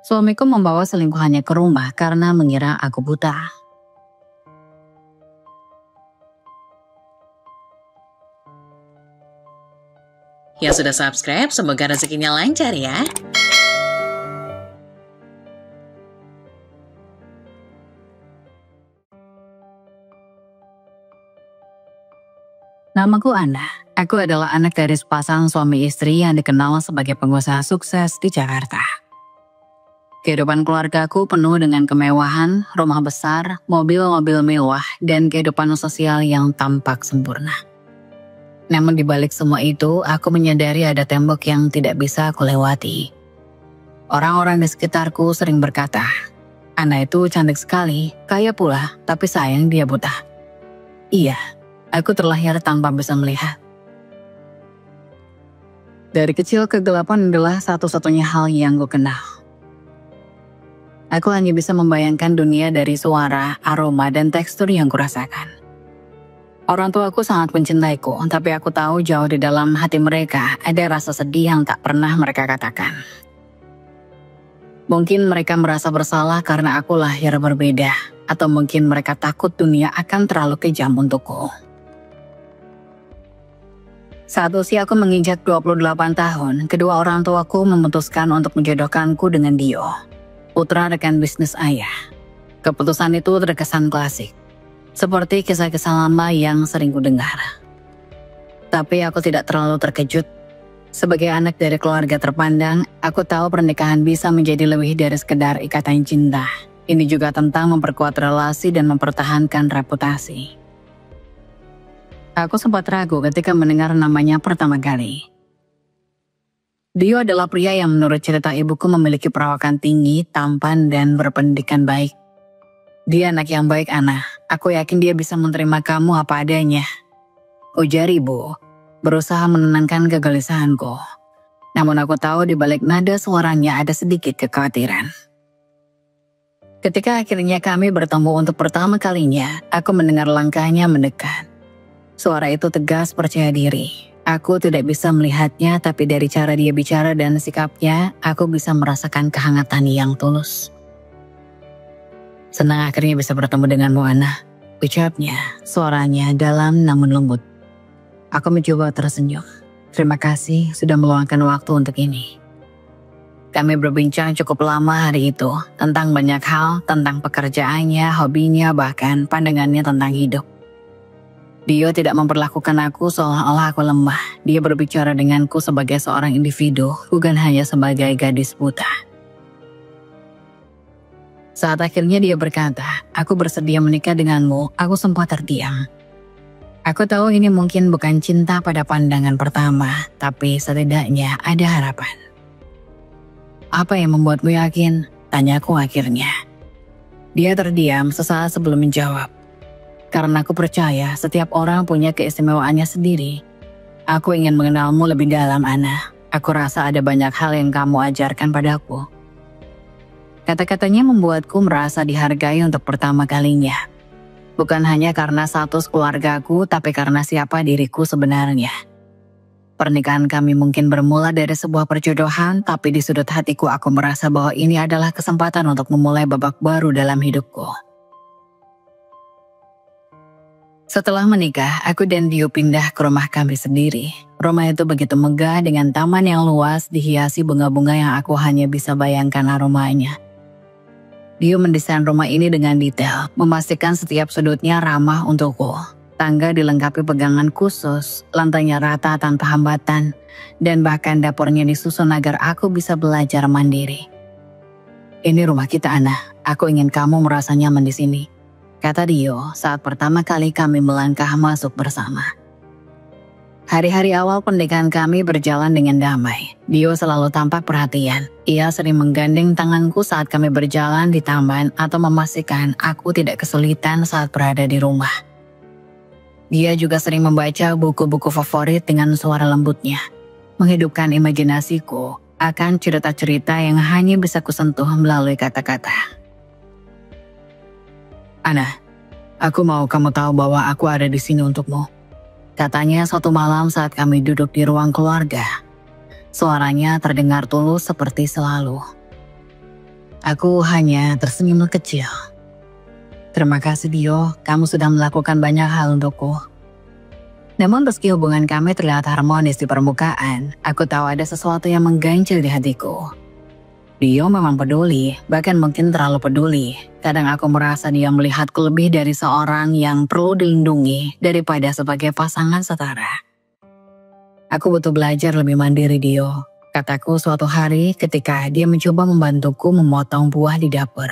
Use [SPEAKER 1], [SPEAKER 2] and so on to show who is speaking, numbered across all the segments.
[SPEAKER 1] Suamiku membawa selingkuhannya ke rumah karena mengira aku buta.
[SPEAKER 2] Yang sudah subscribe, semoga rezekinya lancar ya.
[SPEAKER 1] Namaku Ana. Aku adalah anak dari sepasang suami istri yang dikenal sebagai pengusaha sukses di Jakarta. Kehidupan keluargaku penuh dengan kemewahan, rumah besar, mobil-mobil mewah, dan kehidupan sosial yang tampak sempurna. Namun di balik semua itu, aku menyadari ada tembok yang tidak bisa aku lewati. Orang-orang di sekitarku sering berkata, Ana itu cantik sekali, kaya pula, tapi sayang dia buta. Iya, aku terlahir tanpa bisa melihat. Dari kecil, kegelapan adalah satu-satunya hal yang ku kenal. Aku hanya bisa membayangkan dunia dari suara, aroma, dan tekstur yang kurasakan. Orang tuaku sangat mencintaiku, tapi aku tahu jauh di dalam hati mereka ada rasa sedih yang tak pernah mereka katakan. Mungkin mereka merasa bersalah karena aku lahir berbeda, atau mungkin mereka takut dunia akan terlalu kejam untukku. Saat usiaku menginjak 28 tahun, kedua orang tuaku memutuskan untuk menjodohkanku dengan Dio, putra rekan bisnis ayah. Keputusan itu terkesan klasik, seperti kisah-kisah lama yang sering kudengar. Tapi aku tidak terlalu terkejut. Sebagai anak dari keluarga terpandang, aku tahu pernikahan bisa menjadi lebih dari sekedar ikatan cinta. Ini juga tentang memperkuat relasi dan mempertahankan reputasi. Aku sempat ragu ketika mendengar namanya pertama kali. Dio adalah pria yang menurut cerita ibuku memiliki perawakan tinggi, tampan, dan berpendidikan baik. Dia anak yang baik, Ana. Aku yakin dia bisa menerima kamu apa adanya. Ujar ibu, berusaha menenangkan kegelisahanku. Namun aku tahu di balik nada suaranya ada sedikit kekhawatiran. Ketika akhirnya kami bertemu untuk pertama kalinya, aku mendengar langkahnya mendekat. Suara itu tegas, percaya diri. Aku tidak bisa melihatnya, tapi dari cara dia bicara dan sikapnya, aku bisa merasakan kehangatan yang tulus. Senang akhirnya bisa bertemu denganmu, Ana. Ucapnya, suaranya dalam namun lembut. Aku mencoba tersenyum. Terima kasih sudah meluangkan waktu untuk ini. Kami berbincang cukup lama hari itu, tentang banyak hal, tentang pekerjaannya, hobinya, bahkan pandangannya tentang hidup. Dio tidak memperlakukan aku seolah-olah aku lemah. Dia berbicara denganku sebagai seorang individu, bukan hanya sebagai gadis buta. Saat akhirnya dia berkata, aku bersedia menikah denganmu, aku sempat terdiam. Aku tahu ini mungkin bukan cinta pada pandangan pertama, tapi setidaknya ada harapan. Apa yang membuatmu yakin? Tanyaku akhirnya. Dia terdiam sesaat sebelum menjawab. Karena aku percaya setiap orang punya keistimewaannya sendiri. Aku ingin mengenalmu lebih dalam, Ana. Aku rasa ada banyak hal yang kamu ajarkan padaku. Kata-katanya membuatku merasa dihargai untuk pertama kalinya. Bukan hanya karena status keluargaku, tapi karena siapa diriku sebenarnya. Pernikahan kami mungkin bermula dari sebuah perjodohan, tapi di sudut hatiku aku merasa bahwa ini adalah kesempatan untuk memulai babak baru dalam hidupku. Setelah menikah, aku dan Dio pindah ke rumah kami sendiri. Rumah itu begitu megah dengan taman yang luas dihiasi bunga-bunga yang aku hanya bisa bayangkan aromanya. Dio mendesain rumah ini dengan detail, memastikan setiap sudutnya ramah untukku. Tangga dilengkapi pegangan khusus, lantainya rata tanpa hambatan, dan bahkan dapurnya disusun agar aku bisa belajar mandiri. Ini rumah kita, Ana. Aku ingin kamu merasa nyaman di sini. Kata Dio saat pertama kali kami melangkah masuk bersama. Hari-hari awal pernikahan kami berjalan dengan damai. Dio selalu tampak perhatian. Ia sering menggandeng tanganku saat kami berjalan di taman atau memastikan aku tidak kesulitan saat berada di rumah. Dia juga sering membaca buku-buku favorit dengan suara lembutnya, menghidupkan imajinasiku akan cerita-cerita yang hanya bisa kusentuh melalui kata-kata. Ana, aku mau kamu tahu bahwa aku ada di sini untukmu. Katanya suatu malam saat kami duduk di ruang keluarga. Suaranya terdengar tulus seperti selalu. Aku hanya tersenyum kecil. Terima kasih Dio, kamu sudah melakukan banyak hal untukku. Namun meski hubungan kami terlihat harmonis di permukaan, aku tahu ada sesuatu yang mengganjil di hatiku. Dio memang peduli, bahkan mungkin terlalu peduli. Kadang aku merasa dia melihatku lebih dari seorang yang perlu dilindungi daripada sebagai pasangan setara. Aku butuh belajar lebih mandiri Dio, kataku suatu hari ketika dia mencoba membantuku memotong buah di dapur.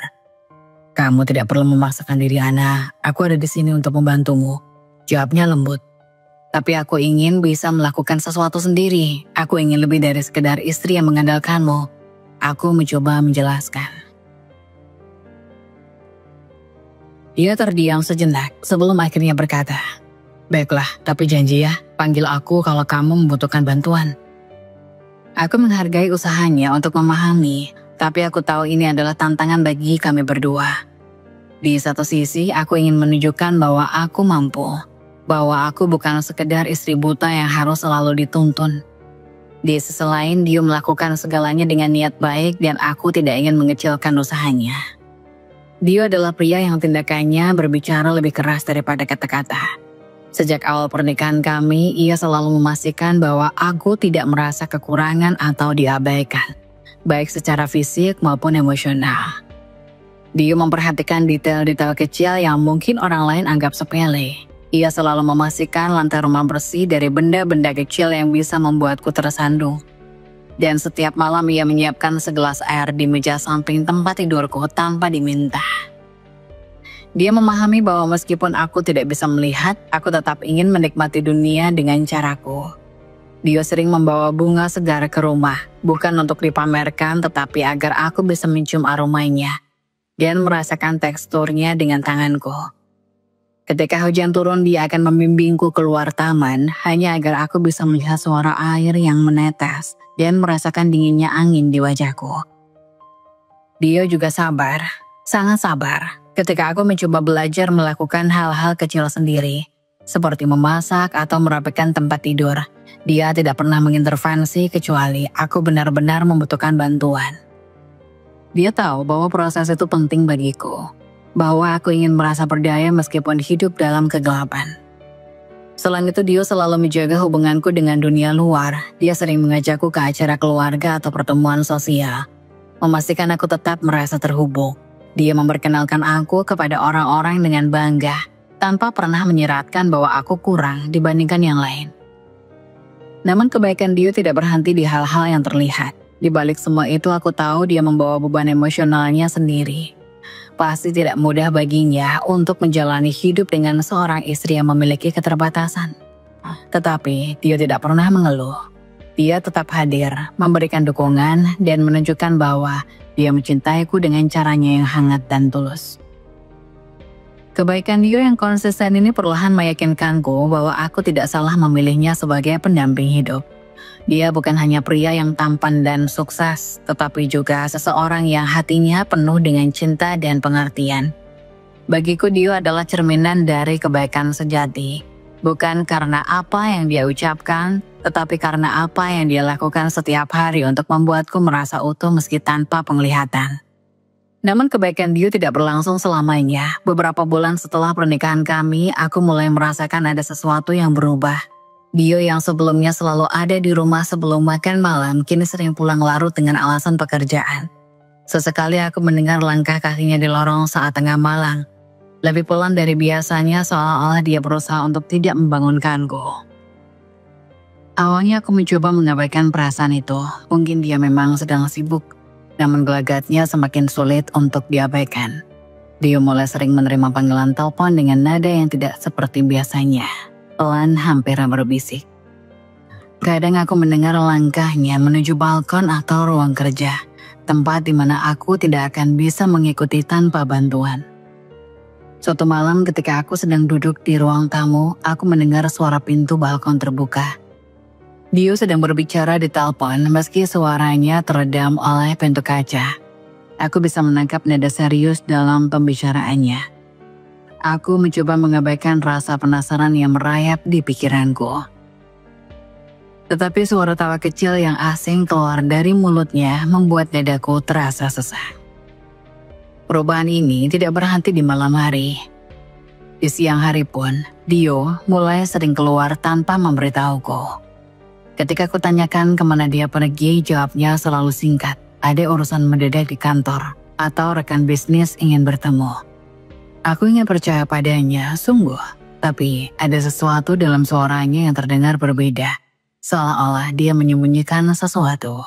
[SPEAKER 1] Kamu tidak perlu memaksakan diri Ana, aku ada di sini untuk membantumu, jawabnya lembut. Tapi aku ingin bisa melakukan sesuatu sendiri. Aku ingin lebih dari sekedar istri yang mengandalkanmu. Aku mencoba menjelaskan. Dia terdiam sejenak sebelum akhirnya berkata, "Baiklah, tapi janji ya, panggil aku kalau kamu membutuhkan bantuan." Aku menghargai usahanya untuk memahami, tapi aku tahu ini adalah tantangan bagi kami berdua. Di satu sisi, aku ingin menunjukkan bahwa aku mampu. Bahwa aku bukan sekedar istri buta yang harus selalu dituntun. Di sisi lain, dia melakukan segalanya dengan niat baik dan aku tidak ingin mengecilkan usahanya. Dia adalah pria yang tindakannya berbicara lebih keras daripada kata-kata. Sejak awal pernikahan kami, ia selalu memastikan bahwa aku tidak merasa kekurangan atau diabaikan, baik secara fisik maupun emosional. Dia memperhatikan detail-detail kecil yang mungkin orang lain anggap sepele. Ia selalu memastikan lantai rumah bersih dari benda-benda kecil yang bisa membuatku tersandung. Dan setiap malam ia menyiapkan segelas air di meja samping tempat tidurku tanpa diminta. Dia memahami bahwa meskipun aku tidak bisa melihat, aku tetap ingin menikmati dunia dengan caraku. Dia sering membawa bunga segar ke rumah, bukan untuk dipamerkan tetapi agar aku bisa mencium aromanya dan merasakan teksturnya dengan tanganku. Ketika hujan turun, dia akan membimbingku keluar taman hanya agar aku bisa melihat suara air yang menetes dan merasakan dinginnya angin di wajahku. Dia juga sabar, sangat sabar ketika aku mencoba belajar melakukan hal-hal kecil sendiri, seperti memasak atau merapikan tempat tidur. Dia tidak pernah mengintervensi kecuali aku benar-benar membutuhkan bantuan. Dia tahu bahwa proses itu penting bagiku. Bahwa aku ingin merasa berdaya meskipun hidup dalam kegelapan. Selain itu, dia selalu menjaga hubunganku dengan dunia luar. Dia sering mengajakku ke acara keluarga atau pertemuan sosial, memastikan aku tetap merasa terhubung. Dia memperkenalkan aku kepada orang-orang dengan bangga, tanpa pernah menyiratkan bahwa aku kurang dibandingkan yang lain. Namun kebaikan dia tidak berhenti di hal-hal yang terlihat. Di balik semua itu, aku tahu dia membawa beban emosionalnya sendiri. Pasti tidak mudah baginya untuk menjalani hidup dengan seorang istri yang memiliki keterbatasan. Tetapi dia tidak pernah mengeluh. Dia tetap hadir, memberikan dukungan, dan menunjukkan bahwa dia mencintaiku dengan caranya yang hangat dan tulus. Kebaikan dia yang konsisten ini perlahan meyakinkanku bahwa aku tidak salah memilihnya sebagai pendamping hidup. Dia bukan hanya pria yang tampan dan sukses, tetapi juga seseorang yang hatinya penuh dengan cinta dan pengertian. Bagiku dia adalah cerminan dari kebaikan sejati, bukan karena apa yang dia ucapkan, tetapi karena apa yang dia lakukan setiap hari untuk membuatku merasa utuh meski tanpa penglihatan. Namun kebaikan dia tidak berlangsung selamanya. Beberapa bulan setelah pernikahan kami, aku mulai merasakan ada sesuatu yang berubah. Dio yang sebelumnya selalu ada di rumah sebelum makan malam, kini sering pulang larut dengan alasan pekerjaan. Sesekali aku mendengar langkah kakinya di lorong saat tengah malam. Lebih pelan dari biasanya, seolah-olah dia berusaha untuk tidak membangunkanku. Awalnya aku mencoba mengabaikan perasaan itu. Mungkin dia memang sedang sibuk, namun gelagatnya semakin sulit untuk diabaikan. Dio mulai sering menerima panggilan telepon dengan nada yang tidak seperti biasanya. Pelan, hampir berbisik. Kadang aku mendengar langkahnya menuju balkon atau ruang kerja, tempat di mana aku tidak akan bisa mengikuti tanpa bantuan. Suatu malam ketika aku sedang duduk di ruang tamu, aku mendengar suara pintu balkon terbuka. Dio sedang berbicara di telepon meski suaranya teredam oleh pintu kaca. Aku bisa menangkap nada serius dalam pembicaraannya. Aku mencoba mengabaikan rasa penasaran yang merayap di pikiranku. Tetapi suara tawa kecil yang asing keluar dari mulutnya membuat dadaku terasa sesak. Perubahan ini tidak berhenti di malam hari. Di siang hari pun, Dio mulai sering keluar tanpa memberitahuku. Ketika aku tanyakan kemana dia pergi, jawabnya selalu singkat. Ada urusan mendadak di kantor atau rekan bisnis ingin bertemu. Aku ingin percaya padanya, sungguh. Tapi ada sesuatu dalam suaranya yang terdengar berbeda. Seolah-olah dia menyembunyikan sesuatu.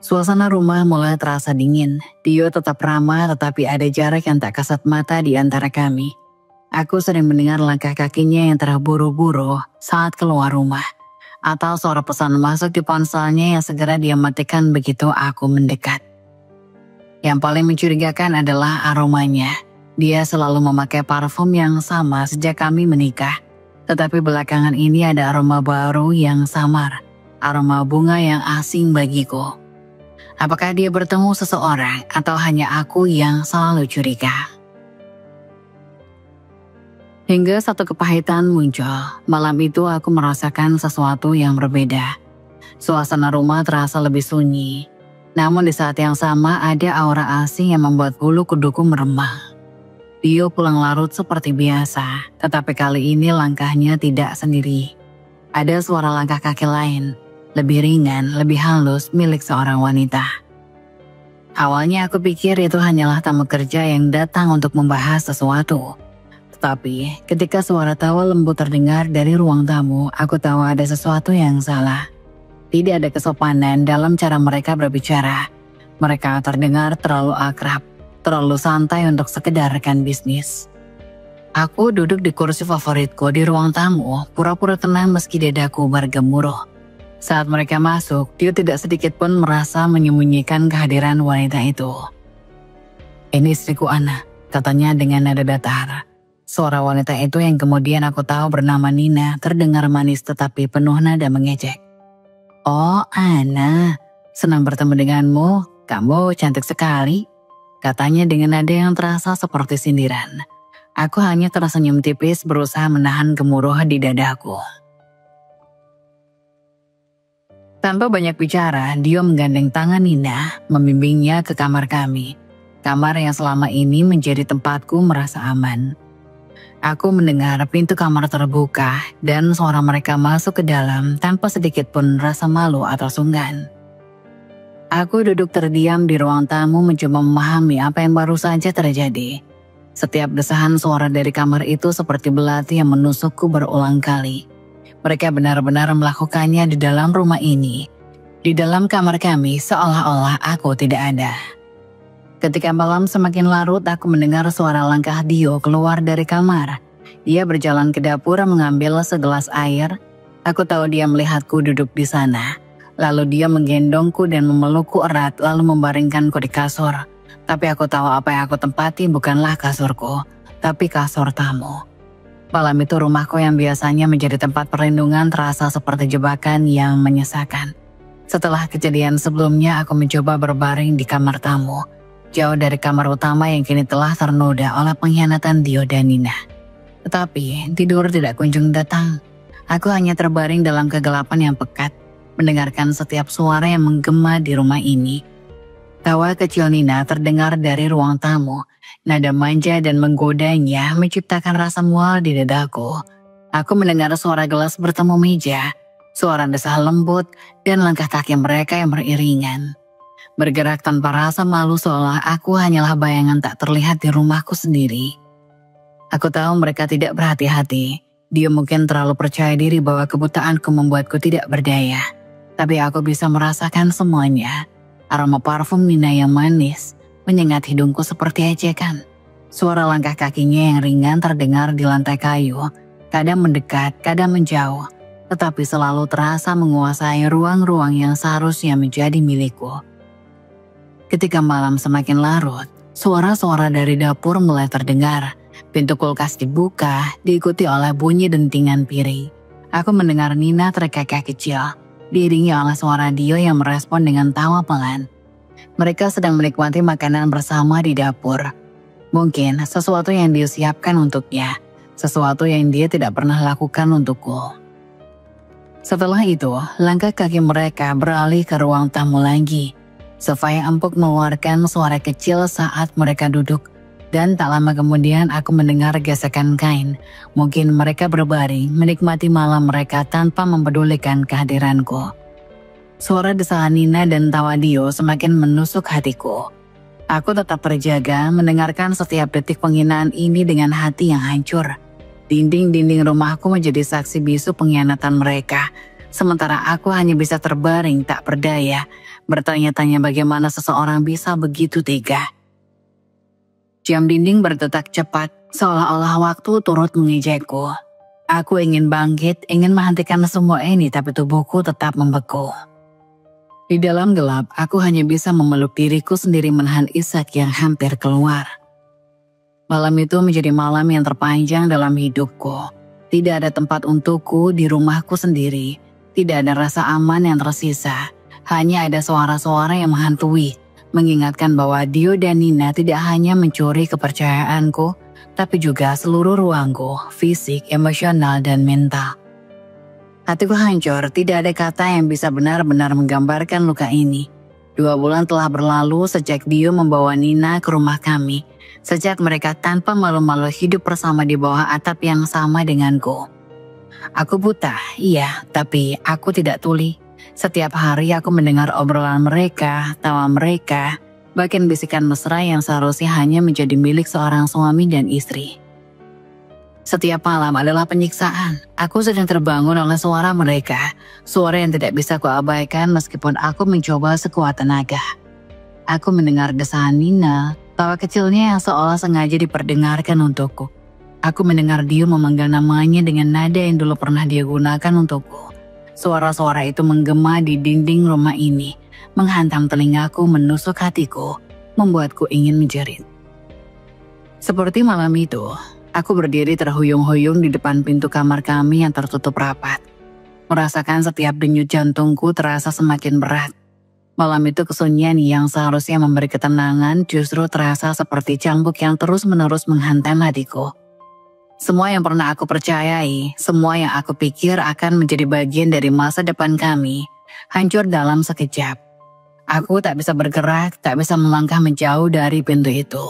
[SPEAKER 1] Suasana rumah mulai terasa dingin. Dio tetap ramah tetapi ada jarak yang tak kasat mata di antara kami. Aku sering mendengar langkah kakinya yang terburu-buru saat keluar rumah. Atau suara pesan masuk di ponselnya yang segera dia matikan begitu aku mendekat. Yang paling mencurigakan adalah aromanya. Dia selalu memakai parfum yang sama sejak kami menikah. Tetapi belakangan ini ada aroma baru yang samar. Aroma bunga yang asing bagiku. Apakah dia bertemu seseorang atau hanya aku yang selalu curiga? Hingga satu kepahitan muncul. Malam itu aku merasakan sesuatu yang berbeda. Suasana rumah terasa lebih sunyi. Namun di saat yang sama ada aura asing yang membuat bulu kuduku meremah. Dio pulang larut seperti biasa, tetapi kali ini langkahnya tidak sendiri. Ada suara langkah kaki lain, lebih ringan, lebih halus milik seorang wanita. Awalnya aku pikir itu hanyalah tamu kerja yang datang untuk membahas sesuatu. Tetapi ketika suara tawa lembut terdengar dari ruang tamu, aku tahu ada sesuatu yang salah. Tidak ada kesopanan dalam cara mereka berbicara. Mereka terdengar terlalu akrab, terlalu santai untuk sekedar rekan bisnis. Aku duduk di kursi favoritku di ruang tamu, pura-pura tenang meski dadaku bergemuruh. Saat mereka masuk, dia tidak sedikit pun merasa menyembunyikan kehadiran wanita itu. "Ini istriku Ana," katanya dengan nada datar. Suara wanita itu yang kemudian aku tahu bernama Nina terdengar manis tetapi penuh nada mengejek. "Oh Ana, senang bertemu denganmu, kamu cantik sekali," katanya dengan nada yang terasa seperti sindiran. Aku hanya tersenyum tipis berusaha menahan gemuruh di dadaku. Tanpa banyak bicara, Dio menggandeng tangan Nina, membimbingnya ke kamar kami. Kamar yang selama ini menjadi tempatku merasa aman. Aku mendengar pintu kamar terbuka dan suara mereka masuk ke dalam tanpa sedikit pun rasa malu atau sungkan. Aku duduk terdiam di ruang tamu mencoba memahami apa yang baru saja terjadi. Setiap desahan suara dari kamar itu seperti belati yang menusukku berulang kali. Mereka benar-benar melakukannya di dalam rumah ini. Di dalam kamar kami seolah-olah aku tidak ada. Ketika malam semakin larut, aku mendengar suara langkah Dio keluar dari kamar. Dia berjalan ke dapur mengambil segelas air. Aku tahu dia melihatku duduk di sana. Lalu dia menggendongku dan memelukku erat lalu membaringkanku di kasur. Tapi aku tahu apa yang aku tempati bukanlah kasurku, tapi kasur tamu. Malam itu rumahku yang biasanya menjadi tempat perlindungan terasa seperti jebakan yang menyesakan. Setelah kejadian sebelumnya, aku mencoba berbaring di kamar tamu. Jauh dari kamar utama yang kini telah ternoda oleh pengkhianatan Dio dan Nina. Tetapi tidur tidak kunjung datang. Aku hanya terbaring dalam kegelapan yang pekat, mendengarkan setiap suara yang menggema di rumah ini. Tawa kecil Nina terdengar dari ruang tamu. Nada manja dan menggodanya menciptakan rasa mual di dadaku. Aku mendengar suara gelas bertemu meja, suara desah lembut, dan langkah kaki mereka yang beriringan. Bergerak tanpa rasa malu seolah aku hanyalah bayangan tak terlihat di rumahku sendiri. Aku tahu mereka tidak berhati-hati. Dia mungkin terlalu percaya diri bahwa kebutaanku membuatku tidak berdaya. Tapi aku bisa merasakan semuanya. Aroma parfum Nina yang manis menyengat hidungku seperti ejekan. Suara langkah kakinya yang ringan terdengar di lantai kayu. Kadang mendekat, kadang menjauh. Tetapi selalu terasa menguasai ruang-ruang yang seharusnya menjadi milikku. Ketika malam semakin larut, suara-suara dari dapur mulai terdengar. Pintu kulkas dibuka, diikuti oleh bunyi dentingan piring. Aku mendengar Nina terkekeh kecil, diiringi oleh suara Dio yang merespon dengan tawa pelan. Mereka sedang menikmati makanan bersama di dapur. Mungkin sesuatu yang Dio siapkan untuknya, sesuatu yang dia tidak pernah lakukan untukku. Setelah itu, langkah kaki mereka beralih ke ruang tamu lagi. Sofa yang empuk mengeluarkan suara kecil saat mereka duduk. Dan tak lama kemudian aku mendengar gesekan kain. Mungkin mereka berbaring menikmati malam mereka tanpa mempedulikan kehadiranku. Suara desahan Nina dan tawa Dio semakin menusuk hatiku. Aku tetap terjaga mendengarkan setiap detik penghinaan ini dengan hati yang hancur. Dinding-dinding rumahku menjadi saksi bisu pengkhianatan mereka. Sementara aku hanya bisa terbaring tak berdaya, bertanya-tanya bagaimana seseorang bisa begitu tega. Jam dinding berdetak cepat, seolah-olah waktu turut mengejekku. Aku ingin bangkit, ingin menghentikan semua ini, tapi tubuhku tetap membeku. Di dalam gelap, aku hanya bisa memeluk diriku sendiri menahan isak yang hampir keluar. Malam itu menjadi malam yang terpanjang dalam hidupku. Tidak ada tempat untukku di rumahku sendiri. Tidak ada rasa aman yang tersisa. Hanya ada suara-suara yang menghantui, mengingatkan bahwa Dio dan Nina tidak hanya mencuri kepercayaanku, tapi juga seluruh ruangku, fisik, emosional, dan mental. Hatiku hancur, tidak ada kata yang bisa benar-benar menggambarkan luka ini. 2 bulan telah berlalu sejak Dio membawa Nina ke rumah kami, sejak mereka tanpa malu-malu hidup bersama di bawah atap yang sama denganku. Aku buta, iya, tapi aku tidak tuli. Setiap hari aku mendengar obrolan mereka, tawa mereka, bahkan bisikan mesra yang seharusnya hanya menjadi milik seorang suami dan istri. Setiap malam adalah penyiksaan. Aku sedang terbangun oleh suara mereka, suara yang tidak bisa kuabaikan meskipun aku mencoba sekuat tenaga. Aku mendengar desahan Nina, tawa kecilnya yang seolah sengaja diperdengarkan untukku. Aku mendengar Dio memanggil namanya dengan nada yang dulu pernah dia gunakan untukku. Suara-suara itu menggema di dinding rumah ini, menghantam telingaku, menusuk hatiku, membuatku ingin menjerit. Seperti malam itu, aku berdiri terhuyung-huyung di depan pintu kamar kami yang tertutup rapat. Merasakan setiap denyut jantungku terasa semakin berat. Malam itu kesunyian yang seharusnya memberi ketenangan justru terasa seperti cambuk yang terus-menerus menghantam hatiku. Semua yang pernah aku percayai, semua yang aku pikir akan menjadi bagian dari masa depan kami, hancur dalam sekejap. Aku tak bisa bergerak, tak bisa melangkah menjauh dari pintu itu.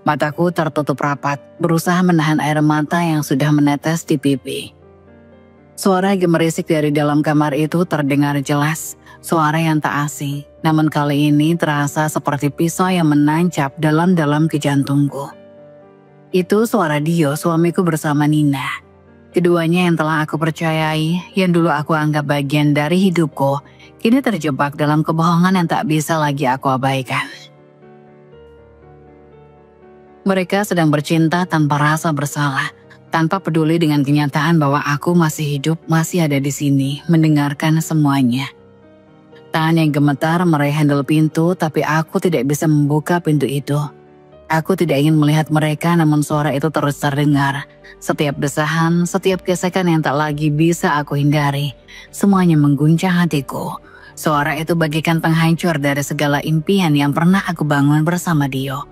[SPEAKER 1] Mataku tertutup rapat, berusaha menahan air mata yang sudah menetes di pipi. Suara gemerisik dari dalam kamar itu terdengar jelas, suara yang tak asing, namun kali ini terasa seperti pisau yang menancap dalam-dalam ke jantungku. Itu suara Dio, suamiku bersama Nina. Keduanya yang telah aku percayai, yang dulu aku anggap bagian dari hidupku, kini terjebak dalam kebohongan yang tak bisa lagi aku abaikan. Mereka sedang bercinta tanpa rasa bersalah, tanpa peduli dengan kenyataan bahwa aku masih hidup, masih ada di sini, mendengarkan semuanya. Tangan yang gemetar meraih handle pintu, tapi aku tidak bisa membuka pintu itu. Aku tidak ingin melihat mereka, namun suara itu terus terdengar. Setiap desahan, setiap gesekan yang tak lagi bisa aku hindari, semuanya mengguncang hatiku. Suara itu bagaikan penghancur dari segala impian yang pernah aku bangun bersama Dio.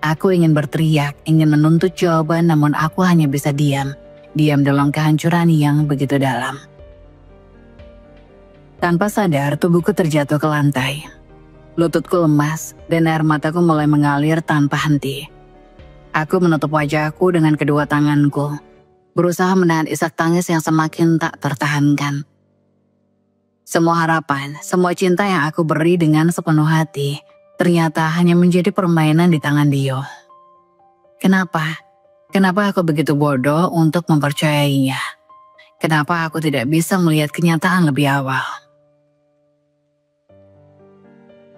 [SPEAKER 1] Aku ingin berteriak, ingin menuntut jawaban, namun aku hanya bisa diam. Diam dalam kehancuran yang begitu dalam. Tanpa sadar, tubuhku terjatuh ke lantai. Lututku lemas dan air mataku mulai mengalir tanpa henti. Aku menutup wajahku dengan kedua tanganku, berusaha menahan isak tangis yang semakin tak tertahankan. Semua harapan, semua cinta yang aku beri dengan sepenuh hati, ternyata hanya menjadi permainan di tangan Dio. Kenapa? Kenapa aku begitu bodoh untuk mempercayainya? Kenapa aku tidak bisa melihat kenyataan lebih awal?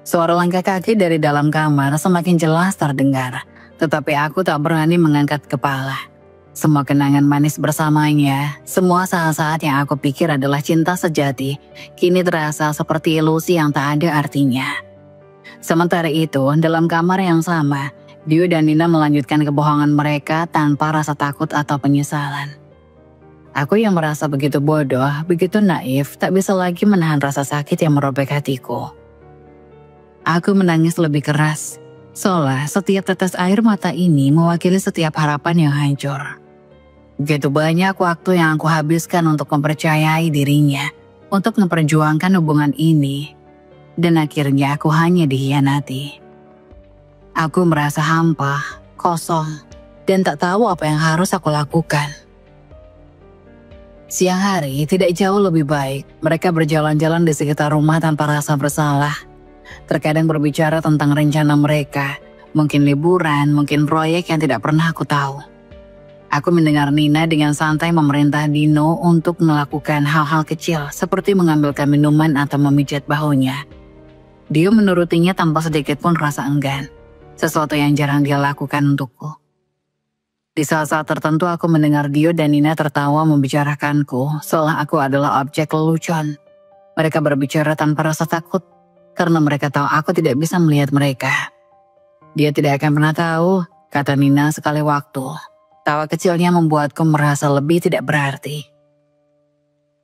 [SPEAKER 1] Suara langkah kaki dari dalam kamar semakin jelas terdengar, tetapi aku tak berani mengangkat kepala. Semua kenangan manis bersamanya, semua saat-saat yang aku pikir adalah cinta sejati, kini terasa seperti ilusi yang tak ada artinya. Sementara itu, dalam kamar yang sama, Dio dan Nina melanjutkan kebohongan mereka tanpa rasa takut atau penyesalan. Aku yang merasa begitu bodoh, begitu naif, tak bisa lagi menahan rasa sakit yang merobek hatiku. Aku menangis lebih keras, seolah setiap tetes air mata ini mewakili setiap harapan yang hancur. Begitu banyak waktu yang aku habiskan untuk mempercayai dirinya, untuk memperjuangkan hubungan ini. Dan akhirnya aku hanya dikhianati. Aku merasa hampa, kosong, dan tak tahu apa yang harus aku lakukan. Siang hari tidak jauh lebih baik. Mereka berjalan-jalan di sekitar rumah tanpa rasa bersalah. Terkadang berbicara tentang rencana mereka, mungkin liburan, mungkin proyek yang tidak pernah aku tahu. Aku mendengar Nina dengan santai memerintah Dino untuk melakukan hal-hal kecil seperti mengambilkan minuman atau memijat bahunya. Dia menurutinya tanpa sedikit pun rasa enggan, sesuatu yang jarang dia lakukan untukku. Di saat-saat tertentu aku mendengar Dio dan Nina tertawa membicarakanku seolah aku adalah objek lelucon. Mereka berbicara tanpa rasa takut karena mereka tahu aku tidak bisa melihat mereka. Dia tidak akan pernah tahu, kata Nina sekali waktu. Tawa kecilnya membuatku merasa lebih tidak berarti.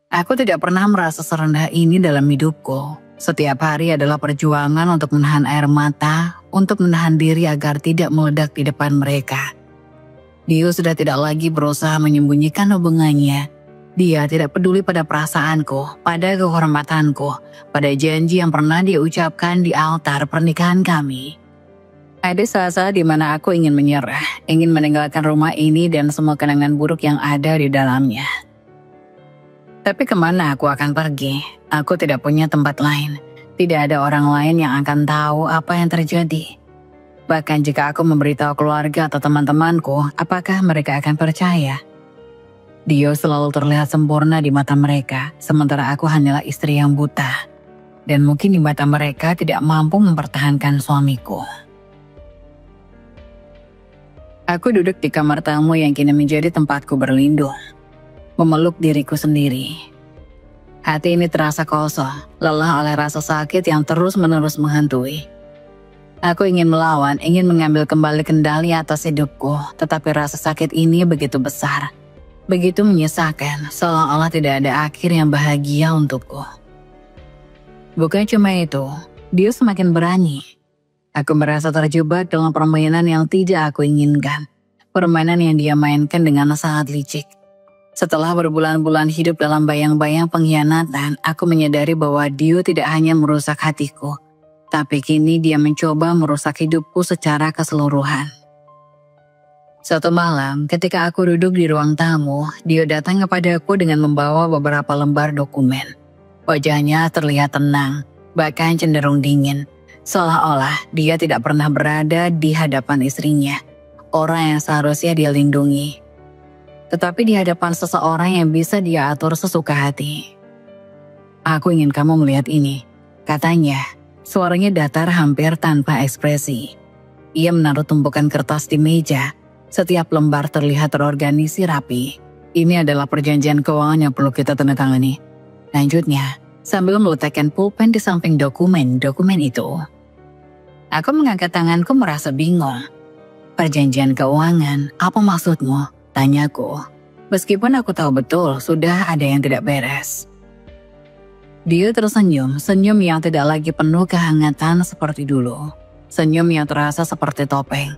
[SPEAKER 1] Aku tidak pernah merasa serendah ini dalam hidupku. Setiap hari adalah perjuangan untuk menahan air mata, untuk menahan diri agar tidak meledak di depan mereka. Dio sudah tidak lagi berusaha menyembunyikan hubungannya. Dia tidak peduli pada perasaanku, pada kehormatanku, pada janji yang pernah dia ucapkan di altar pernikahan kami. Ada saat-saat di mana aku ingin menyerah, ingin meninggalkan rumah ini dan semua kenangan buruk yang ada di dalamnya. Tapi kemana aku akan pergi? Aku tidak punya tempat lain. Tidak ada orang lain yang akan tahu apa yang terjadi. Bahkan jika aku memberitahu keluarga atau teman-temanku, apakah mereka akan percaya? Dio selalu terlihat sempurna di mata mereka, sementara aku hanyalah istri yang buta. Dan mungkin di mata mereka tidak mampu mempertahankan suamiku. Aku duduk di kamar tamu yang kini menjadi tempatku berlindung, memeluk diriku sendiri. Hati ini terasa kosong, lelah oleh rasa sakit yang terus-menerus menghantui. Aku ingin melawan, ingin mengambil kembali kendali atas hidupku, tetapi rasa sakit ini begitu besar, begitu menyesakan, seolah-olah tidak ada akhir yang bahagia untukku. Bukan cuma itu, dia semakin berani. Aku merasa terjebak dalam permainan yang tidak aku inginkan, permainan yang dia mainkan dengan sangat licik. Setelah berbulan-bulan hidup dalam bayang-bayang pengkhianatan, aku menyadari bahwa Dio tidak hanya merusak hatiku, tapi kini dia mencoba merusak hidupku secara keseluruhan. Suatu malam, ketika aku duduk di ruang tamu, dia datang kepadaku dengan membawa beberapa lembar dokumen. Wajahnya terlihat tenang, bahkan cenderung dingin, seolah-olah dia tidak pernah berada di hadapan istrinya, orang yang seharusnya dia lindungi. Tetapi di hadapan seseorang yang bisa dia atur sesuka hati. Aku ingin kamu melihat ini, katanya. Suaranya datar hampir tanpa ekspresi. Ia menaruh tumpukan kertas di meja. Setiap lembar terlihat terorganisir rapi. Ini adalah perjanjian keuangan yang perlu kita tanda tangani. Lanjutnya, sambil meletakkan pulpen di samping dokumen itu. Aku mengangkat tanganku merasa bingung. Perjanjian keuangan, apa maksudmu? Tanyaku. Meskipun aku tahu betul sudah ada yang tidak beres. Dia tersenyum, senyum yang tidak lagi penuh kehangatan seperti dulu. Senyum yang terasa seperti topeng.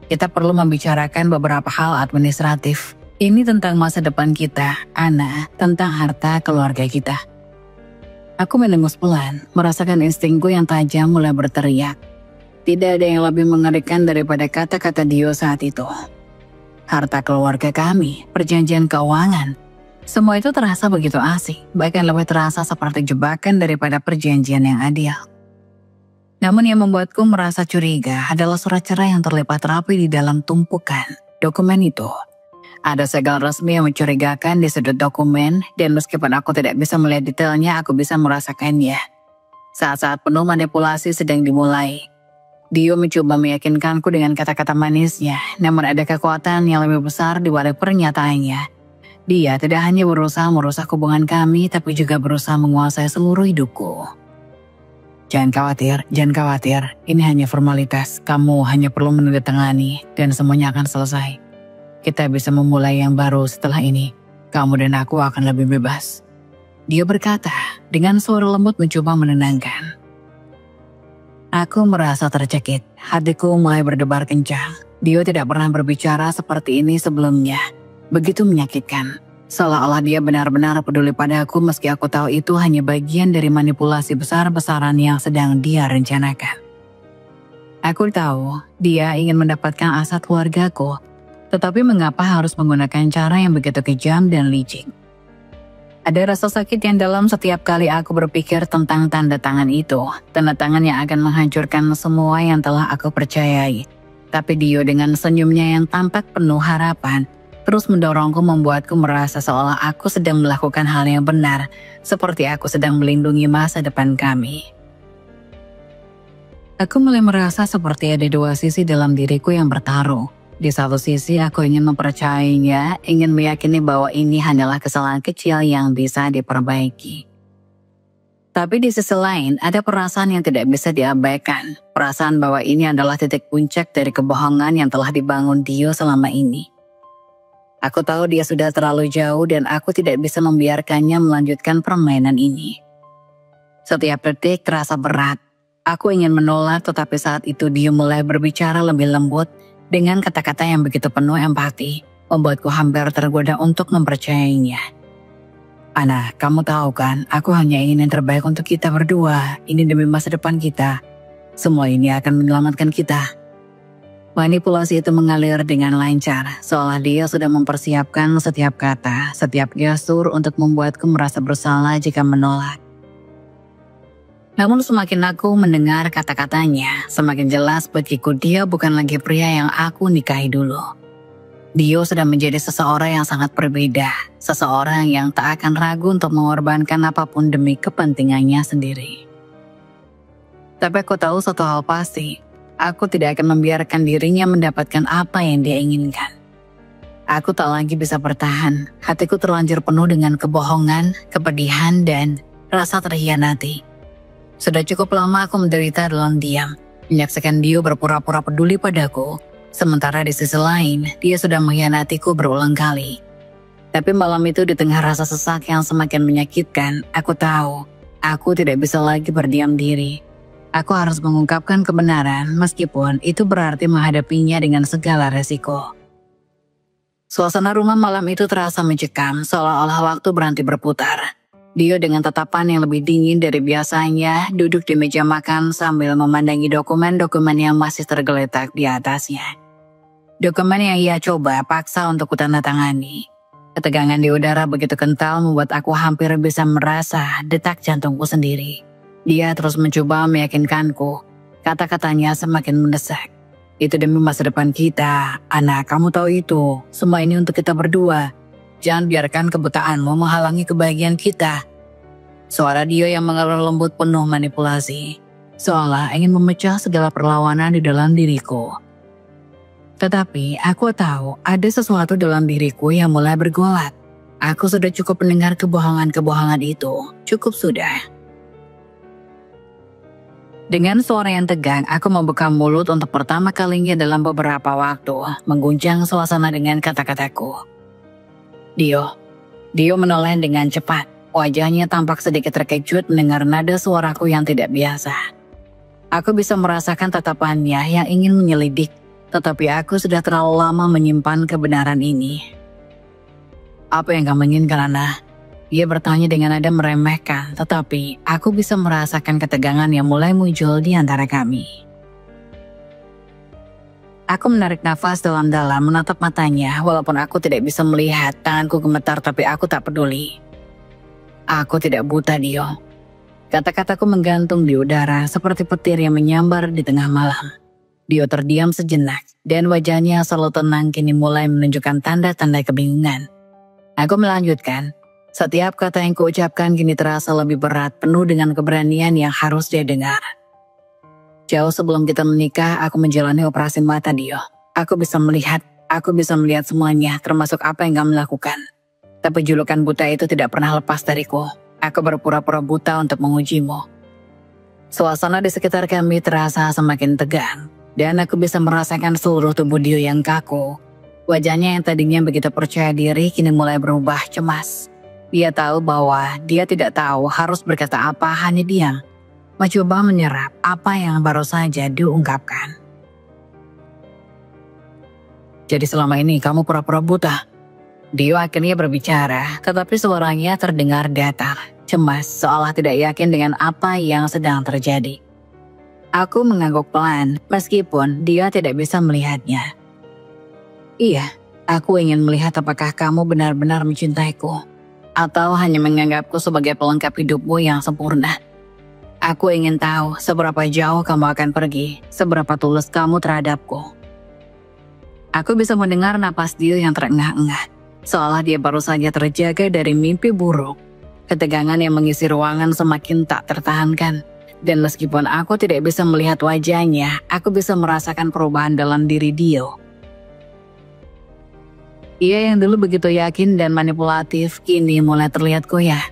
[SPEAKER 1] Kita perlu membicarakan beberapa hal administratif. Ini tentang masa depan kita, Ana, tentang harta keluarga kita. Aku mendengus pelan, merasakan instingku yang tajam mulai berteriak. Tidak ada yang lebih mengerikan daripada kata-kata Dio saat itu. Harta keluarga kami, perjanjian keuangan. Semua itu terasa begitu asing, bahkan lebih terasa seperti jebakan daripada perjanjian yang adil. Namun yang membuatku merasa curiga adalah surat cerai yang terlipat rapi di dalam tumpukan dokumen itu. Ada segel resmi yang mencurigakan di sudut dokumen, dan meskipun aku tidak bisa melihat detailnya, aku bisa merasakannya. Saat-saat penuh manipulasi sedang dimulai. Dio mencoba meyakinkanku dengan kata-kata manisnya, namun ada kekuatan yang lebih besar di balik pernyataannya. Dia tidak hanya berusaha merusak hubungan kami, tapi juga berusaha menguasai seluruh hidupku. Jangan khawatir, ini hanya formalitas. Kamu hanya perlu menandatangani dan semuanya akan selesai. Kita bisa memulai yang baru setelah ini. Kamu dan aku akan lebih bebas. Dia berkata dengan suara lembut mencoba menenangkan. Aku merasa tercekik, hatiku mulai berdebar kencang. Dia tidak pernah berbicara seperti ini sebelumnya. Begitu menyakitkan, Seolah-olah dia benar-benar peduli padaku meski aku tahu itu hanya bagian dari manipulasi besar-besaran yang sedang dia rencanakan. Aku tahu dia ingin mendapatkan aset keluargaku, tetapi mengapa harus menggunakan cara yang begitu kejam dan licik? Ada rasa sakit yang dalam setiap kali aku berpikir tentang tanda tangan itu, tanda tangan yang akan menghancurkan semua yang telah aku percayai. Tapi Dio dengan senyumnya yang tampak penuh harapan, terus mendorongku membuatku merasa seolah aku sedang melakukan hal yang benar, seperti aku sedang melindungi masa depan kami. Aku mulai merasa seperti ada dua sisi dalam diriku yang bertarung. Di satu sisi aku ingin mempercayainya, ingin meyakini bahwa ini hanyalah kesalahan kecil yang bisa diperbaiki. Tapi di sisi lain ada perasaan yang tidak bisa diabaikan, perasaan bahwa ini adalah titik puncak dari kebohongan yang telah dibangun Dio selama ini. Aku tahu dia sudah terlalu jauh dan aku tidak bisa membiarkannya melanjutkan permainan ini. Setiap detik terasa berat. Aku ingin menolak, tetapi saat itu dia mulai berbicara lebih lembut dengan kata-kata yang begitu penuh empati, membuatku hampir tergoda untuk mempercayainya. Ana, kamu tahu kan, aku hanya ingin yang terbaik untuk kita berdua. Ini demi masa depan kita. Semua ini akan menyelamatkan kita. Manipulasi itu mengalir dengan lancar, seolah dia sudah mempersiapkan setiap kata, setiap gestur untuk membuatku merasa bersalah jika menolak. Namun semakin aku mendengar kata-katanya, semakin jelas bagiku dia bukan lagi pria yang aku nikahi dulu. Dio sudah menjadi seseorang yang sangat berbeda, seseorang yang tak akan ragu untuk mengorbankan apapun demi kepentingannya sendiri. Tapi aku tahu satu hal pasti, aku tidak akan membiarkan dirinya mendapatkan apa yang dia inginkan. Aku tak lagi bisa bertahan, hatiku terlanjur penuh dengan kebohongan, kepedihan, dan rasa terhianati. Sudah cukup lama aku menderita dalam diam, menyaksikan Dio berpura-pura peduli padaku, sementara di sisi lain, dia sudah mengkhianatiku berulang kali. Tapi malam itu di tengah rasa sesak yang semakin menyakitkan, aku tahu, aku tidak bisa lagi berdiam diri. Aku harus mengungkapkan kebenaran meskipun itu berarti menghadapinya dengan segala resiko. Suasana rumah malam itu terasa mencekam, seolah-olah waktu berhenti berputar. Dio dengan tatapan yang lebih dingin dari biasanya duduk di meja makan sambil memandangi dokumen-dokumen yang masih tergeletak di atasnya. Dokumen yang ia coba paksa untuk kutandatangani. Ketegangan di udara begitu kental membuat aku hampir bisa merasa detak jantungku sendiri. Dia terus mencoba meyakinkanku. Kata-katanya semakin mendesak. Itu demi masa depan kita. Anak, kamu tahu itu. Semua ini untuk kita berdua. Jangan biarkan kebutaanmu menghalangi kebahagiaan kita. Suara Dio yang mengeluh lembut penuh manipulasi. Seolah ingin memecah segala perlawanan di dalam diriku. Tetapi aku tahu ada sesuatu dalam diriku yang mulai bergolak. Aku sudah cukup mendengar kebohongan-kebohongan itu. Cukup sudah. Dengan suara yang tegang, aku membuka mulut untuk pertama kalinya dalam beberapa waktu, mengguncang suasana dengan kata-kataku. Dio menoleh dengan cepat. Wajahnya tampak sedikit terkejut mendengar nada suaraku yang tidak biasa. Aku bisa merasakan tatapannya yang ingin menyelidik, tetapi aku sudah terlalu lama menyimpan kebenaran ini. Apa yang kamu inginkan, Ana? Dia bertanya dengan nada meremehkan, tetapi aku bisa merasakan ketegangan yang mulai muncul di antara kami. Aku menarik nafas dalam-dalam menatap matanya, walaupun aku tidak bisa melihat, tanganku gemetar tapi aku tak peduli. Aku tidak buta, Dio. Kata-kataku menggantung di udara seperti petir yang menyambar di tengah malam. Dio terdiam sejenak, dan wajahnya selalu tenang kini mulai menunjukkan tanda-tanda kebingungan. Aku melanjutkan, setiap kata yang kuucapkan kini terasa lebih berat, penuh dengan keberanian yang harus dia dengar. Jauh sebelum kita menikah, aku menjalani operasi mata, Dio. Aku bisa melihat semuanya, termasuk apa yang kamu lakukan. Tapi julukan buta itu tidak pernah lepas dariku. Aku berpura-pura buta untuk mengujimu. Suasana di sekitar kami terasa semakin tegang, dan aku bisa merasakan seluruh tubuh Dio yang kaku. Wajahnya yang tadinya begitu percaya diri kini mulai berubah cemas. Dia tahu bahwa dia tidak tahu harus berkata apa, hanya diam. Mencoba menyerap apa yang baru saja diungkapkan. Jadi selama ini kamu pura-pura buta? Dio akhirnya berbicara, tetapi suaranya terdengar datar, cemas, seolah tidak yakin dengan apa yang sedang terjadi. Aku mengangguk pelan, meskipun dia tidak bisa melihatnya. Iya, aku ingin melihat apakah kamu benar-benar mencintaiku, atau hanya menganggapku sebagai pelengkap hidupmu yang sempurna. Aku ingin tahu seberapa jauh kamu akan pergi, seberapa tulus kamu terhadapku. Aku bisa mendengar napas Dio yang terengah-engah, seolah dia baru saja terjaga dari mimpi buruk. Ketegangan yang mengisi ruangan semakin tak tertahankan. Dan meskipun aku tidak bisa melihat wajahnya, aku bisa merasakan perubahan dalam diri Dio. Ia yang dulu begitu yakin dan manipulatif, kini mulai terlihat goyah.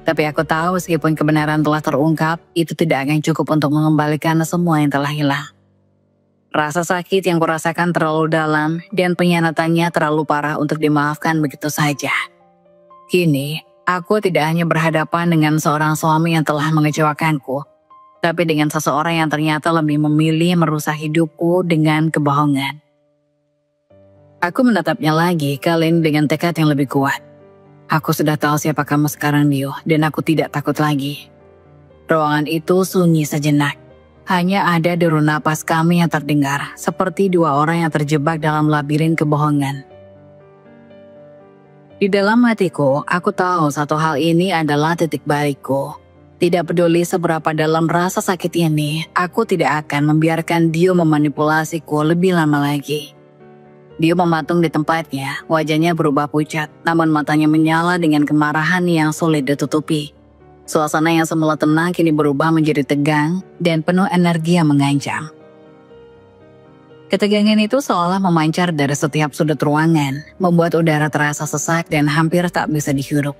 [SPEAKER 1] Tapi aku tahu meskipun kebenaran telah terungkap, itu tidak akan cukup untuk mengembalikan semua yang telah hilang. Rasa sakit yang kurasakan terlalu dalam dan pengkhianatannya terlalu parah untuk dimaafkan begitu saja. Kini, aku tidak hanya berhadapan dengan seorang suami yang telah mengecewakanku, tapi dengan seseorang yang ternyata lebih memilih merusak hidupku dengan kebohongan. Aku menatapnya lagi, kali ini dengan tekad yang lebih kuat. Aku sudah tahu siapa kamu sekarang, Dio, dan aku tidak takut lagi. Ruangan itu sunyi sejenak. Hanya ada deru napas kami yang terdengar, seperti dua orang yang terjebak dalam labirin kebohongan. Di dalam hatiku, aku tahu satu hal ini adalah titik balikku. Tidak peduli seberapa dalam rasa sakit ini, aku tidak akan membiarkan Dio memanipulasiku lebih lama lagi. Dio mematung di tempatnya, wajahnya berubah pucat, namun matanya menyala dengan kemarahan yang sulit ditutupi. Suasana yang semula tenang kini berubah menjadi tegang dan penuh energi yang mengancam. Ketegangan itu seolah memancar dari setiap sudut ruangan, membuat udara terasa sesak dan hampir tak bisa dihirup.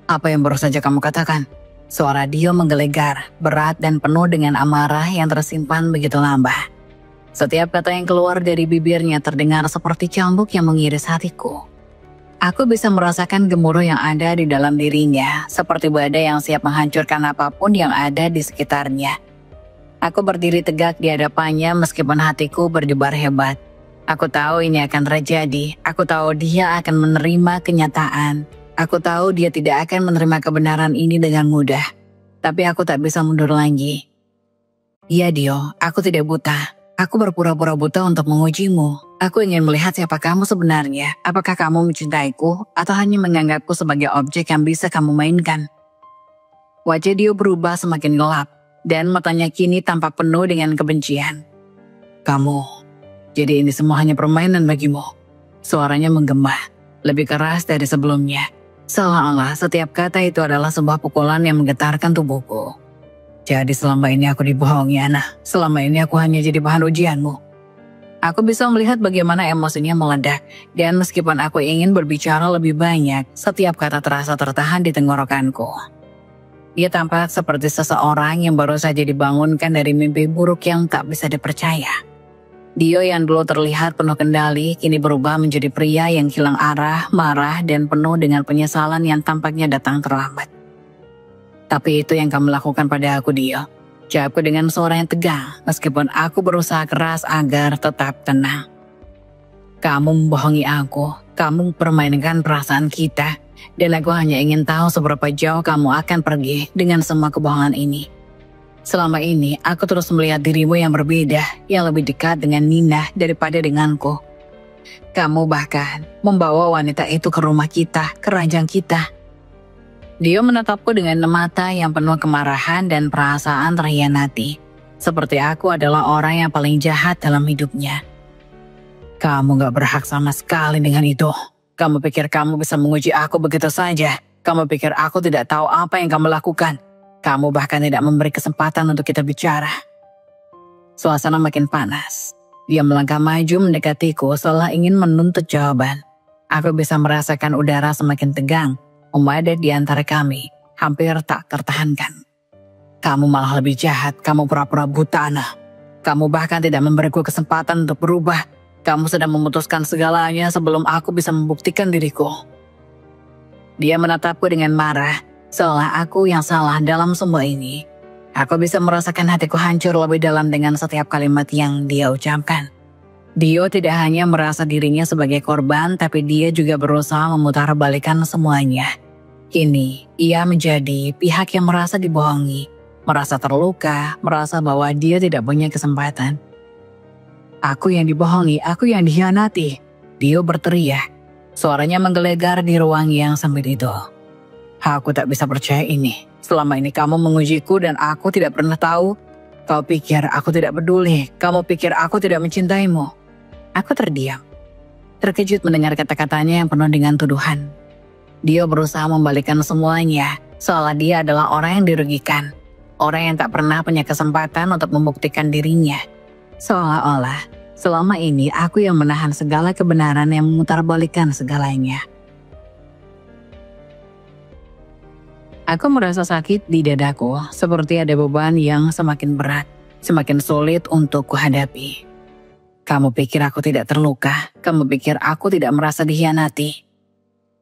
[SPEAKER 1] Apa yang baru saja kamu katakan? Suara Dio menggelegar, berat dan penuh dengan amarah yang tersimpan begitu lama. Setiap kata yang keluar dari bibirnya terdengar seperti cambuk yang mengiris hatiku. Aku bisa merasakan gemuruh yang ada di dalam dirinya, seperti badai yang siap menghancurkan apapun yang ada di sekitarnya. Aku berdiri tegak di hadapannya meskipun hatiku berdebar hebat. Aku tahu ini akan terjadi, aku tahu dia akan menerima kenyataan. Aku tahu dia tidak akan menerima kebenaran ini dengan mudah. Tapi aku tak bisa mundur lagi. Iya Dio, aku tidak buta. Aku berpura-pura buta untuk mengujimu. Aku ingin melihat siapa kamu sebenarnya. Apakah kamu mencintaiku atau hanya menganggapku sebagai objek yang bisa kamu mainkan? Wajah Dio berubah semakin gelap dan matanya kini tampak penuh dengan kebencian. Kamu, jadi ini semua hanya permainan bagimu. Suaranya menggema, lebih keras dari sebelumnya. Seolah-olah setiap kata itu adalah sebuah pukulan yang menggetarkan tubuhku. Jadi selama ini aku dibohongi, Ana. Selama ini aku hanya jadi bahan ujianmu. Aku bisa melihat bagaimana emosinya meledak. Dan meskipun aku ingin berbicara lebih banyak, setiap kata terasa tertahan di tenggorokanku. Dia tampak seperti seseorang yang baru saja dibangunkan dari mimpi buruk yang tak bisa dipercaya. Dio yang dulu terlihat penuh kendali, kini berubah menjadi pria yang hilang arah, marah, dan penuh dengan penyesalan yang tampaknya datang terlambat. Tapi itu yang kamu lakukan pada aku, Dio. Jawabku dengan suara yang tegang, meskipun aku berusaha keras agar tetap tenang. Kamu membohongi aku, kamu mempermainkan perasaan kita, dan aku hanya ingin tahu seberapa jauh kamu akan pergi dengan semua kebohongan ini. Selama ini, aku terus melihat dirimu yang berbeda, yang lebih dekat dengan Nina daripada denganku. Kamu bahkan membawa wanita itu ke rumah kita, ke ranjang kita. Dio menatapku dengan mata yang penuh kemarahan dan perasaan terhianati. Seperti aku adalah orang yang paling jahat dalam hidupnya. Kamu gak berhak sama sekali dengan itu. Kamu pikir kamu bisa menguji aku begitu saja. Kamu pikir aku tidak tahu apa yang kamu lakukan. Kamu bahkan tidak memberi kesempatan untuk kita bicara. Suasana makin panas. Dia melangkah maju mendekatiku seolah ingin menuntut jawaban. Aku bisa merasakan udara semakin tegang, memadat di antara kami, hampir tak tertahankan. Kamu malah lebih jahat, kamu pura-pura buta, Ana. Kamu bahkan tidak memberiku kesempatan untuk berubah. Kamu sudah memutuskan segalanya sebelum aku bisa membuktikan diriku. Dia menatapku dengan marah. Seolah aku yang salah dalam semua ini. Aku bisa merasakan hatiku hancur lebih dalam dengan setiap kalimat yang dia ucapkan. Dio tidak hanya merasa dirinya sebagai korban, tapi dia juga berusaha memutarbalikkan semuanya. Kini, ia menjadi pihak yang merasa dibohongi, merasa terluka, merasa bahwa dia tidak punya kesempatan. Aku yang dibohongi, aku yang dikhianati. Dio berteriak. Suaranya menggelegar di ruang yang sempit itu. Aku tak bisa percaya ini. Selama ini kamu mengujiku dan aku tidak pernah tahu. Kau pikir aku tidak peduli. Kamu pikir aku tidak mencintaimu. Aku terdiam. Terkejut mendengar kata-katanya yang penuh dengan tuduhan. Dio berusaha membalikkan semuanya. Seolah dia adalah orang yang dirugikan. Orang yang tak pernah punya kesempatan untuk membuktikan dirinya. Seolah-olah selama ini aku yang menahan segala kebenaran yang memutarbalikkan segalanya. Aku merasa sakit di dadaku, seperti ada beban yang semakin berat, semakin sulit untuk kuhadapi. Kamu pikir aku tidak terluka? Kamu pikir aku tidak merasa dikhianati?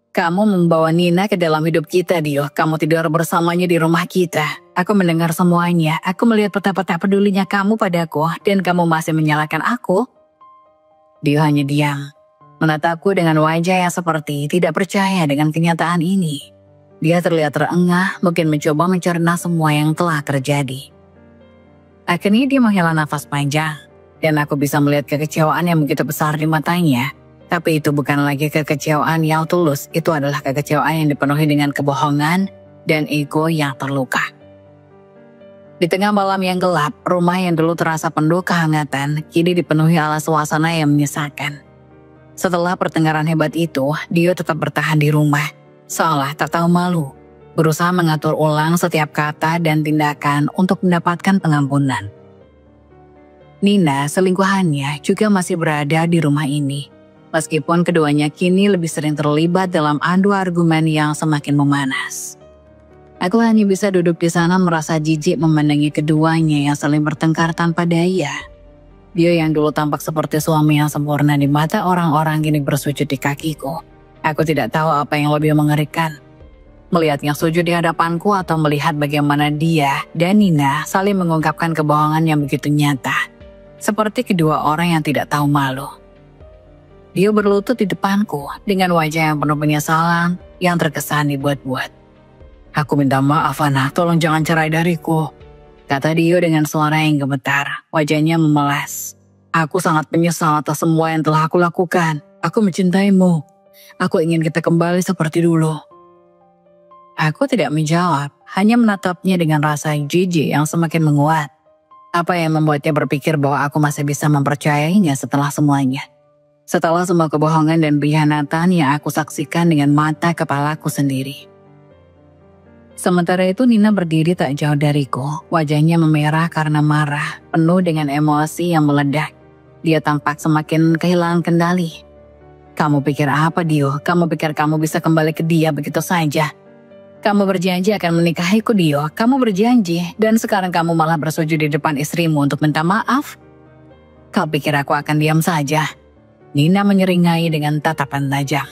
[SPEAKER 1] Kamu membawa Nina ke dalam hidup kita, Dio. Kamu tidur bersamanya di rumah kita. Aku mendengar semuanya. Aku melihat betapa tak pedulinya kamu padaku, dan kamu masih menyalahkan aku. Dio hanya diam, menatapku dengan wajah yang seperti tidak percaya dengan kenyataan ini. Dia terlihat terengah, mungkin mencoba mencerna semua yang telah terjadi. Akhirnya dia menghela nafas panjang, dan aku bisa melihat kekecewaan yang begitu besar di matanya. Tapi itu bukan lagi kekecewaan yang tulus, itu adalah kekecewaan yang dipenuhi dengan kebohongan dan ego yang terluka. Di tengah malam yang gelap, rumah yang dulu terasa penuh kehangatan, kini dipenuhi oleh suasana yang menyesakan. Setelah pertengkaran hebat itu, Dio tetap bertahan di rumah, seolah tak tahu malu, berusaha mengatur ulang setiap kata dan tindakan untuk mendapatkan pengampunan. Nina, selingkuhannya, juga masih berada di rumah ini. Meskipun keduanya kini lebih sering terlibat dalam adu argumen yang semakin memanas. Aku hanya bisa duduk di sana merasa jijik memandangi keduanya yang saling bertengkar tanpa daya. Dia yang dulu tampak seperti suami yang sempurna di mata orang-orang kini bersujud di kakiku. Aku tidak tahu apa yang lebih mengerikan. Melihatnya sujud di hadapanku atau melihat bagaimana dia dan Nina saling mengungkapkan kebohongan yang begitu nyata. Seperti kedua orang yang tidak tahu malu. Dia berlutut di depanku dengan wajah yang penuh penyesalan yang terkesan dibuat-buat. Aku minta maaf, Ana, tolong jangan cerai dariku, kata Dio dengan suara yang gemetar. Wajahnya memelas. Aku sangat menyesal atas semua yang telah aku lakukan. Aku mencintaimu. Aku ingin kita kembali seperti dulu. Aku tidak menjawab, hanya menatapnya dengan rasa jijik yang semakin menguat. Apa yang membuatnya berpikir bahwa aku masih bisa mempercayainya setelah semuanya? Setelah semua kebohongan dan pengkhianatan yang aku saksikan dengan mata kepalaku sendiri. Sementara itu Nina berdiri tak jauh dariku. Wajahnya memerah karena marah, penuh dengan emosi yang meledak. Dia tampak semakin kehilangan kendali. Kamu pikir apa, Dio? Kamu pikir kamu bisa kembali ke dia begitu saja? Kamu berjanji akan menikahiku, Dio. Kamu berjanji, dan sekarang kamu malah bersujud di depan istrimu untuk minta maaf? Kau pikir aku akan diam saja? Nina menyeringai dengan tatapan tajam.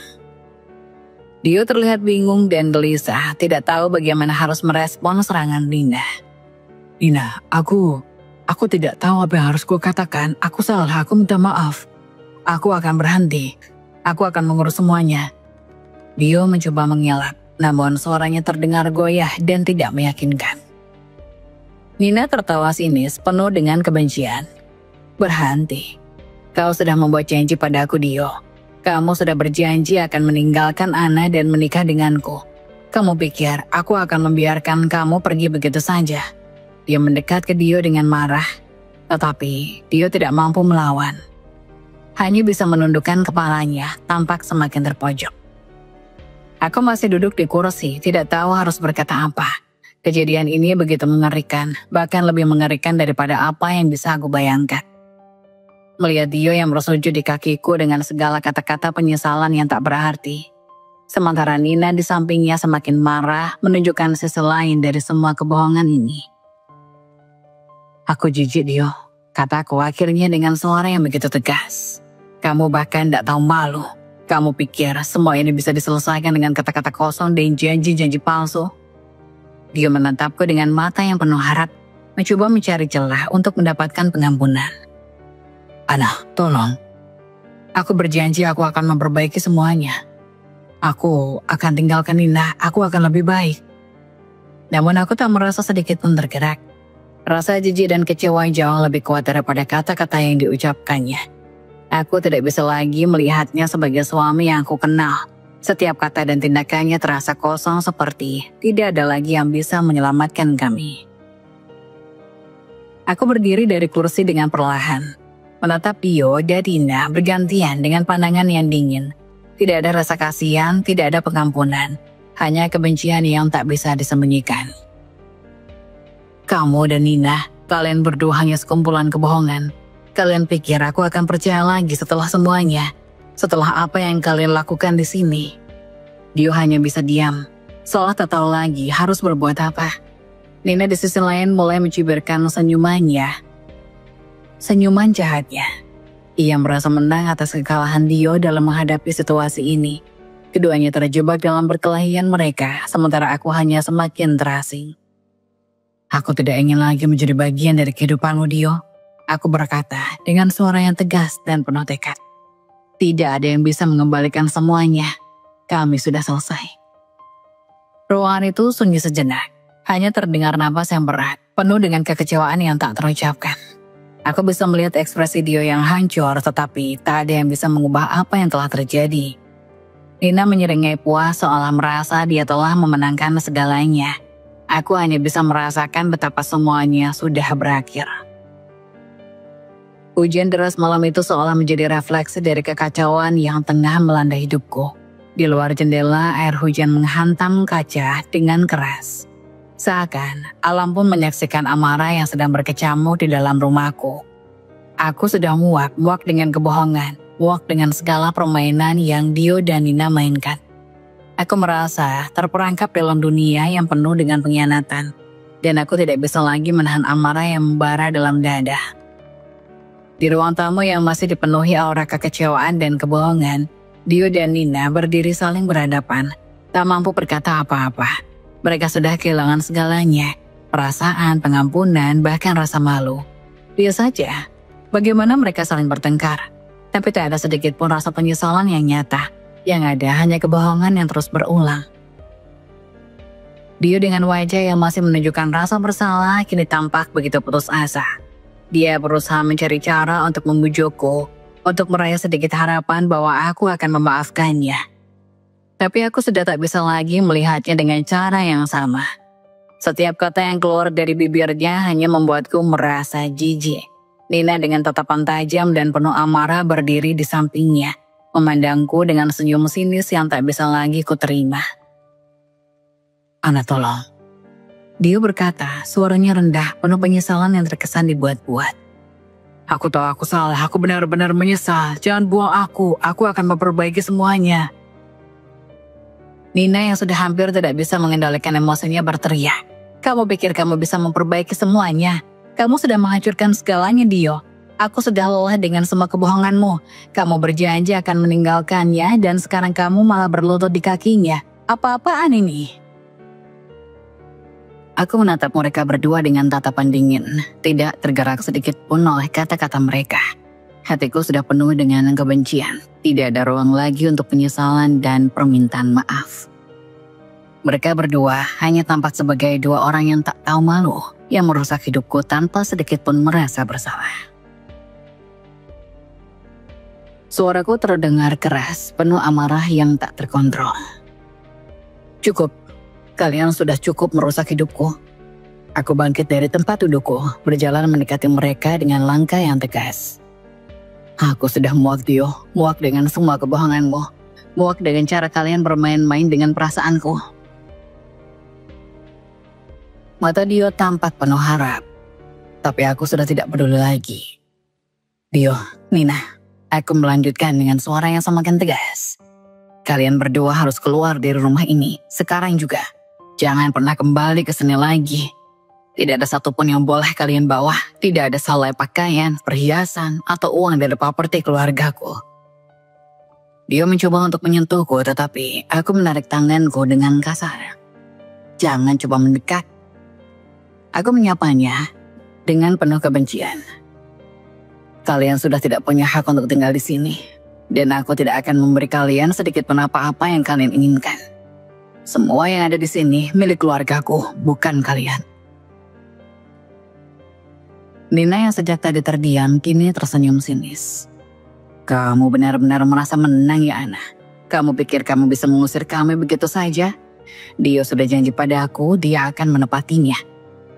[SPEAKER 1] Dio terlihat bingung dan gelisah, tidak tahu bagaimana harus merespon serangan Nina. Nina, aku tidak tahu apa yang harus kukatakan. Aku salah, aku minta maaf. Aku akan berhenti. Aku akan mengurus semuanya. Dio mencoba mengelak, namun suaranya terdengar goyah dan tidak meyakinkan. Nina tertawa sinis, penuh dengan kebencian. Berhenti. Kau sudah membuat janji pada aku, Dio. Kamu sudah berjanji akan meninggalkan Ana dan menikah denganku. Kamu pikir aku akan membiarkan kamu pergi begitu saja? Dia mendekat ke Dio dengan marah. Tetapi Dio tidak mampu melawan. Hanya bisa menundukkan kepalanya, tampak semakin terpojok. Aku masih duduk di kursi, tidak tahu harus berkata apa. Kejadian ini begitu mengerikan, bahkan lebih mengerikan daripada apa yang bisa aku bayangkan. Melihat Dio yang bersujud di kakiku dengan segala kata-kata penyesalan yang tak berarti. Sementara Nina di sampingnya semakin marah, menunjukkan sisi lain dari semua kebohongan ini. Aku jijik, Dio, kataku akhirnya dengan suara yang begitu tegas. Kamu bahkan tak tahu malu. Kamu pikir semua ini bisa diselesaikan dengan kata-kata kosong dan janji-janji palsu? Dio menatapku dengan mata yang penuh harap, mencoba mencari celah untuk mendapatkan pengampunan. Ana, tolong, Aku berjanji aku akan memperbaiki semuanya. Aku akan tinggalkan Nina, aku akan lebih baik. Namun aku tak merasa sedikit pun tergerak. Rasa jijik dan kecewa jauh lebih kuat daripada kata-kata yang diucapkannya. Aku tidak bisa lagi melihatnya sebagai suami yang aku kenal. Setiap kata dan tindakannya terasa kosong seperti tidak ada lagi yang bisa menyelamatkan kami. Aku berdiri dari kursi dengan perlahan, menatap Dio dan Nina bergantian dengan pandangan yang dingin. Tidak ada rasa kasihan, tidak ada pengampunan, hanya kebencian yang tak bisa disembunyikan. Kamu dan Nina, kalian berdua hanya sekumpulan kebohongan. Kalian pikir aku akan percaya lagi setelah semuanya? Setelah apa yang kalian lakukan di sini? Dio hanya bisa diam, seolah tak tahu lagi harus berbuat apa. Nina di sisi lain mulai mencibirkan senyumannya. Senyuman jahatnya. Ia merasa menang atas kekalahan Dio dalam menghadapi situasi ini. Keduanya terjebak dalam perkelahian mereka, sementara aku hanya semakin terasing. Aku tidak ingin lagi menjadi bagian dari kehidupanmu, Dio. Aku berkata dengan suara yang tegas dan penuh tekad. Tidak ada yang bisa mengembalikan semuanya. Kami sudah selesai. Ruangan itu sunyi sejenak. Hanya terdengar napas yang berat, penuh dengan kekecewaan yang tak terucapkan. Aku bisa melihat ekspresi Dio yang hancur, tetapi tak ada yang bisa mengubah apa yang telah terjadi. Nina menyeringai puas seolah merasa dia telah memenangkan segalanya. Aku hanya bisa merasakan betapa semuanya sudah berakhir. Hujan deras malam itu seolah menjadi refleksi dari kekacauan yang tengah melanda hidupku. Di luar jendela, air hujan menghantam kaca dengan keras. Seakan alam pun menyaksikan amarah yang sedang berkecamuk di dalam rumahku. Aku sudah muak dengan kebohongan, muak dengan segala permainan yang Dio dan Nina mainkan. Aku merasa terperangkap dalam dunia yang penuh dengan pengkhianatan, dan aku tidak bisa lagi menahan amarah yang membara dalam dada. Di ruang tamu yang masih dipenuhi aura kekecewaan dan kebohongan, Dio dan Nina berdiri saling berhadapan, tak mampu berkata apa-apa. Mereka sudah kehilangan segalanya, perasaan, pengampunan, bahkan rasa malu. Dia saja, bagaimana mereka saling bertengkar, tapi tak ada sedikit pun rasa penyesalan yang nyata. Yang ada hanya kebohongan yang terus berulang. Dio dengan wajah yang masih menunjukkan rasa bersalah kini tampak begitu putus asa. Dia berusaha mencari cara untuk membujukku, untuk meraih sedikit harapan bahwa aku akan memaafkannya. Tapi aku sudah tak bisa lagi melihatnya dengan cara yang sama. Setiap kata yang keluar dari bibirnya hanya membuatku merasa jijik. Nina dengan tatapan tajam dan penuh amarah berdiri di sampingnya, memandangku dengan senyum sinis yang tak bisa lagi kuterima. Ana, tolong. Dia berkata, suaranya rendah, penuh penyesalan yang terkesan dibuat-buat. Aku tahu aku salah, aku benar-benar menyesal. Jangan buang aku akan memperbaiki semuanya. Nina yang sudah hampir tidak bisa mengendalikan emosinya berteriak. Kamu pikir kamu bisa memperbaiki semuanya? Kamu sudah menghancurkan segalanya, Dio. Aku sudah lelah dengan semua kebohonganmu. Kamu berjanji akan meninggalkannya dan sekarang kamu malah berlutut di kakinya. Apa-apaan ini? Aku menatap mereka berdua dengan tatapan dingin, tidak tergerak sedikit pun oleh kata-kata mereka. Hatiku sudah penuh dengan kebencian, tidak ada ruang lagi untuk penyesalan dan permintaan maaf. Mereka berdua hanya tampak sebagai dua orang yang tak tahu malu, yang merusak hidupku tanpa sedikit pun merasa bersalah. Suaraku terdengar keras, penuh amarah yang tak terkontrol. Cukup, kalian sudah cukup merusak hidupku. Aku bangkit dari tempat dudukku, berjalan mendekati mereka dengan langkah yang tegas. Aku sudah muak, Dio, muak dengan semua kebohonganmu, muak dengan cara kalian bermain-main dengan perasaanku. Mata Dio tampak penuh harap, tapi aku sudah tidak peduli lagi. Dio, Nina, aku melanjutkan dengan suara yang semakin tegas. Kalian berdua harus keluar dari rumah ini, sekarang juga. Jangan pernah kembali ke sini lagi. Tidak ada satupun yang boleh kalian bawa. Tidak ada selai pakaian, perhiasan, atau uang dari properti keluargaku. Dia mencoba untuk menyentuhku, tetapi aku menarik tanganku dengan kasar. Jangan coba mendekat. Aku menyapanya dengan penuh kebencian. Kalian sudah tidak punya hak untuk tinggal di sini. Dan aku tidak akan memberi kalian sedikit pun apa-apa yang kalian inginkan. Semua yang ada di sini milik keluargaku, bukan kalian. Nina yang sejak tadi terdiam kini tersenyum sinis. Kamu benar-benar merasa menang ya, Ana. Kamu pikir kamu bisa mengusir kami begitu saja? Dio sudah janji padaku dia akan menepatinya.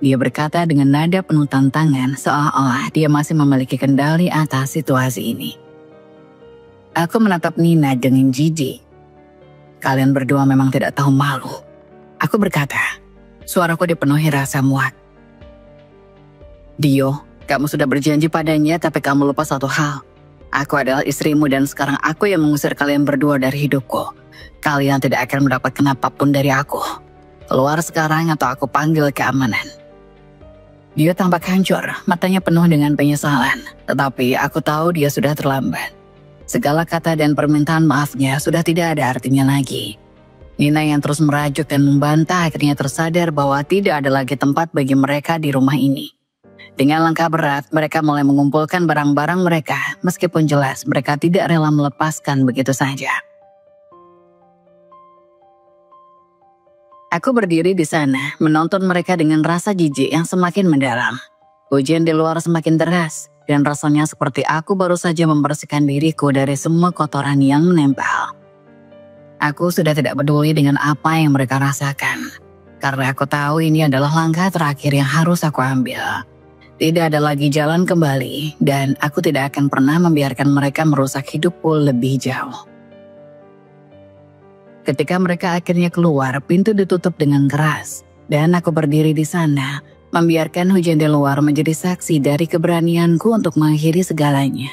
[SPEAKER 1] Dia berkata dengan nada penuh tantangan seolah-olah dia masih memiliki kendali atas situasi ini. Aku menatap Nina dengan jijik. Kalian berdua memang tidak tahu malu. Aku berkata, suaraku dipenuhi rasa muak. Dio, kamu sudah berjanji padanya tapi kamu lupa satu hal. Aku adalah istrimu dan sekarang aku yang mengusir kalian berdua dari hidupku. Kalian tidak akan mendapatkan apapun dari aku. Keluar sekarang atau aku panggil keamanan. Dia tampak hancur, matanya penuh dengan penyesalan. Tetapi aku tahu dia sudah terlambat. Segala kata dan permintaan maafnya sudah tidak ada artinya lagi. Nina yang terus merajuk dan membantah akhirnya tersadar bahwa tidak ada lagi tempat bagi mereka di rumah ini. Dengan langkah berat, mereka mulai mengumpulkan barang-barang mereka, meskipun jelas mereka tidak rela melepaskan begitu saja. Aku berdiri di sana, menonton mereka dengan rasa jijik yang semakin mendalam. Hujan di luar semakin deras, dan rasanya seperti aku baru saja membersihkan diriku dari semua kotoran yang menempel. Aku sudah tidak peduli dengan apa yang mereka rasakan, karena aku tahu ini adalah langkah terakhir yang harus aku ambil. Tidak ada lagi jalan kembali, dan aku tidak akan pernah membiarkan mereka merusak hidupku lebih jauh. Ketika mereka akhirnya keluar, pintu ditutup dengan keras, dan aku berdiri di sana, membiarkan hujan di luar menjadi saksi dari keberanianku untuk mengakhiri segalanya.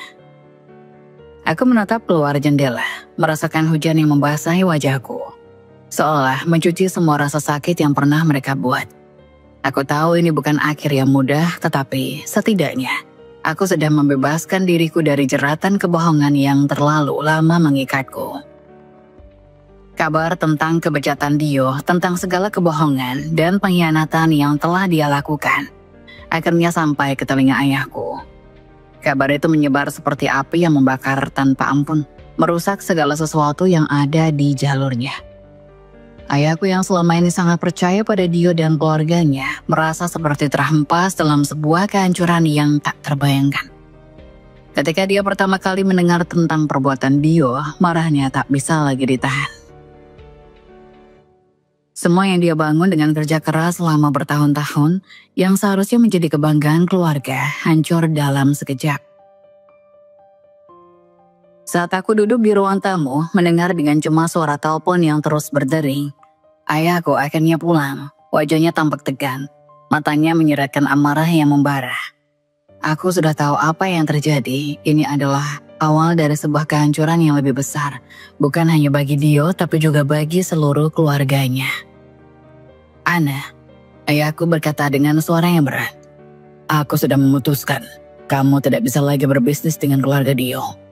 [SPEAKER 1] Aku menatap keluar jendela, merasakan hujan yang membasahi wajahku, seolah mencuci semua rasa sakit yang pernah mereka buat. Aku tahu ini bukan akhir yang mudah, tetapi setidaknya aku sedang membebaskan diriku dari jeratan kebohongan yang terlalu lama mengikatku. Kabar tentang kebejatan Dio, tentang segala kebohongan dan pengkhianatan yang telah dia lakukan, akhirnya sampai ke telinga ayahku. Kabar itu menyebar seperti api yang membakar tanpa ampun, merusak segala sesuatu yang ada di jalurnya. Ayahku yang selama ini sangat percaya pada Dio dan keluarganya merasa seperti terhempas dalam sebuah kehancuran yang tak terbayangkan. Ketika dia pertama kali mendengar tentang perbuatan Dio, marahnya tak bisa lagi ditahan. Semua yang dia bangun dengan kerja keras selama bertahun-tahun, yang seharusnya menjadi kebanggaan keluarga, hancur dalam sekejap. Saat aku duduk di ruang tamu, mendengar dengan cemas suara telepon yang terus berdering. Ayahku akhirnya pulang, wajahnya tampak tegang, matanya menyiratkan amarah yang membara. Aku sudah tahu apa yang terjadi, ini adalah awal dari sebuah kehancuran yang lebih besar, bukan hanya bagi Dio, tapi juga bagi seluruh keluarganya. Ana, ayahku berkata dengan suara yang berat. Aku sudah memutuskan, kamu tidak bisa lagi berbisnis dengan keluarga Dio.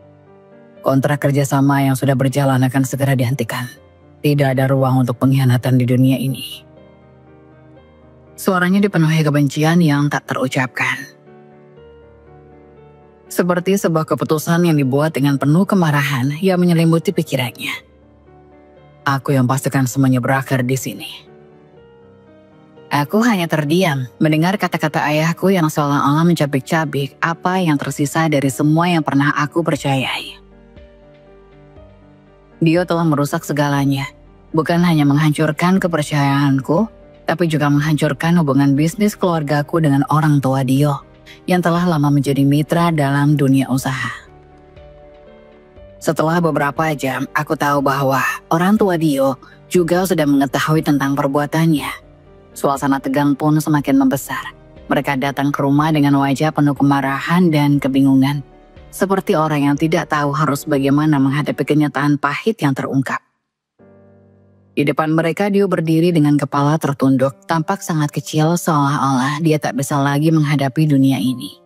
[SPEAKER 1] Kontrak kerjasama yang sudah berjalan akan segera dihentikan. Tidak ada ruang untuk pengkhianatan di dunia ini. Suaranya dipenuhi kebencian yang tak terucapkan. Seperti sebuah keputusan yang dibuat dengan penuh kemarahan yang menyelimuti pikirannya. Aku yang pastikan semuanya berakhir di sini. Aku hanya terdiam mendengar kata-kata ayahku yang seolah-olah mencabik-cabik apa yang tersisa dari semua yang pernah aku percayai. Dio telah merusak segalanya, bukan hanya menghancurkan kepercayaanku, tapi juga menghancurkan hubungan bisnis keluargaku dengan orang tua Dio, yang telah lama menjadi mitra dalam dunia usaha. Setelah beberapa jam, aku tahu bahwa orang tua Dio juga sudah mengetahui tentang perbuatannya. Suasana tegang pun semakin membesar. Mereka datang ke rumah dengan wajah penuh kemarahan dan kebingungan. Seperti orang yang tidak tahu harus bagaimana menghadapi kenyataan pahit yang terungkap. Di depan mereka Dio berdiri dengan kepala tertunduk, tampak sangat kecil seolah-olah dia tak bisa lagi menghadapi dunia ini.